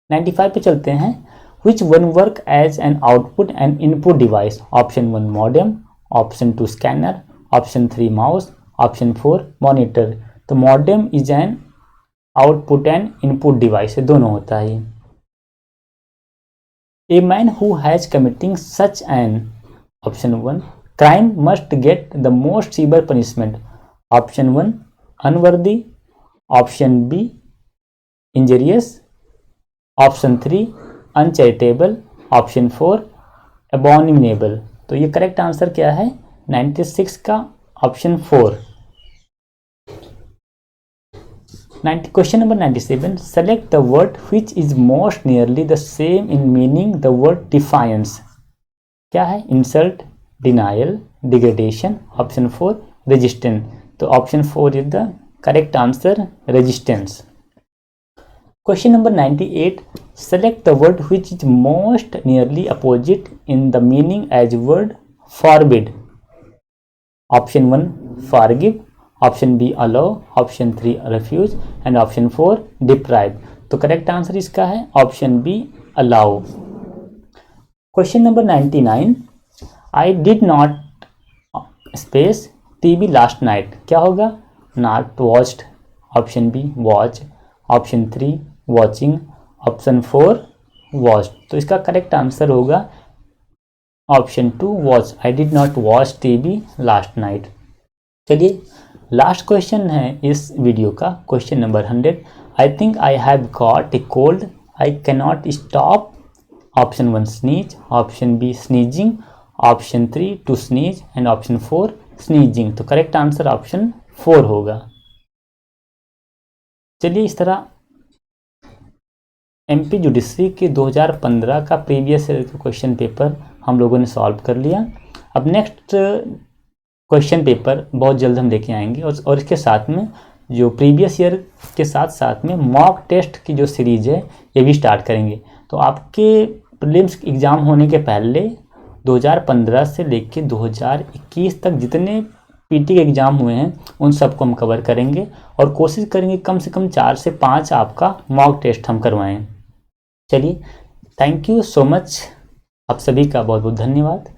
95 पे चलते हैं। Which one work as an output and input device? Option 1 modem, option 2 scanner, option 3 mouse, option 4 monitor. तो modem is an output and input device, दोनों होता है। A man who has committing such an, option 1 crime must get the most severe punishment. Option 1 unworthy, option B injurious, option 3 uncharitable, option 4 abominable. तो ये correct answer क्या है? 96 का option 4। Question number 97, select the word which is most nearly the same in meaning the word defiance. क्या है? Insult, denial, degradation, option 4 resistance. तो option 4 is the correct answer, resistance. Question number 98, select the word which is most nearly opposite in the meaning as word forbid. Option 1 forgive, option B allow, option 3 refuse and option 4 deprive. तो correct answer इसका है option B allow. Question number 99, I did not space TV last night. क्या होगा? Not watched, option B watch, option 3 watching, option 4 watch. तो इसका correct answer होगा option 2 watch. I did not watch TV last night. चलिए last question है इस video का, question number 100, I think I have got a cold, I can not stop. Option 1 sneeze, option B sneezing, option 3 to sneeze and option 4 sneezing. तो correct answer option 4 होगा। चलिए इस तरह MP judiciary के 2015 का प्रीवियस क्वेश्चन पेपर हम लोगों ने सॉल्व कर लिया। अब नेक्स्ट क्वेश्चन पेपर बहुत जल्द हम लेके आएंगे और इसके साथ में जो प्रीवियस ईयर के साथ साथ में मॉक टेस्ट की जो सीरीज है ये भी स्टार्ट करेंगे। तो आपके प्रीलिम्स एग्ज़ाम होने के पहले 2015 से लेके 2021 तक जितने पीटी के एग्ज़ाम हुए हैं उन सबको हम कवर करेंगे और कोशिश करेंगे कम से कम 4 से 5 आपका मॉक टेस्ट हम करवाएं। चलिए थैंक यू सो मच, आप सभी का बहुत बहुत धन्यवाद।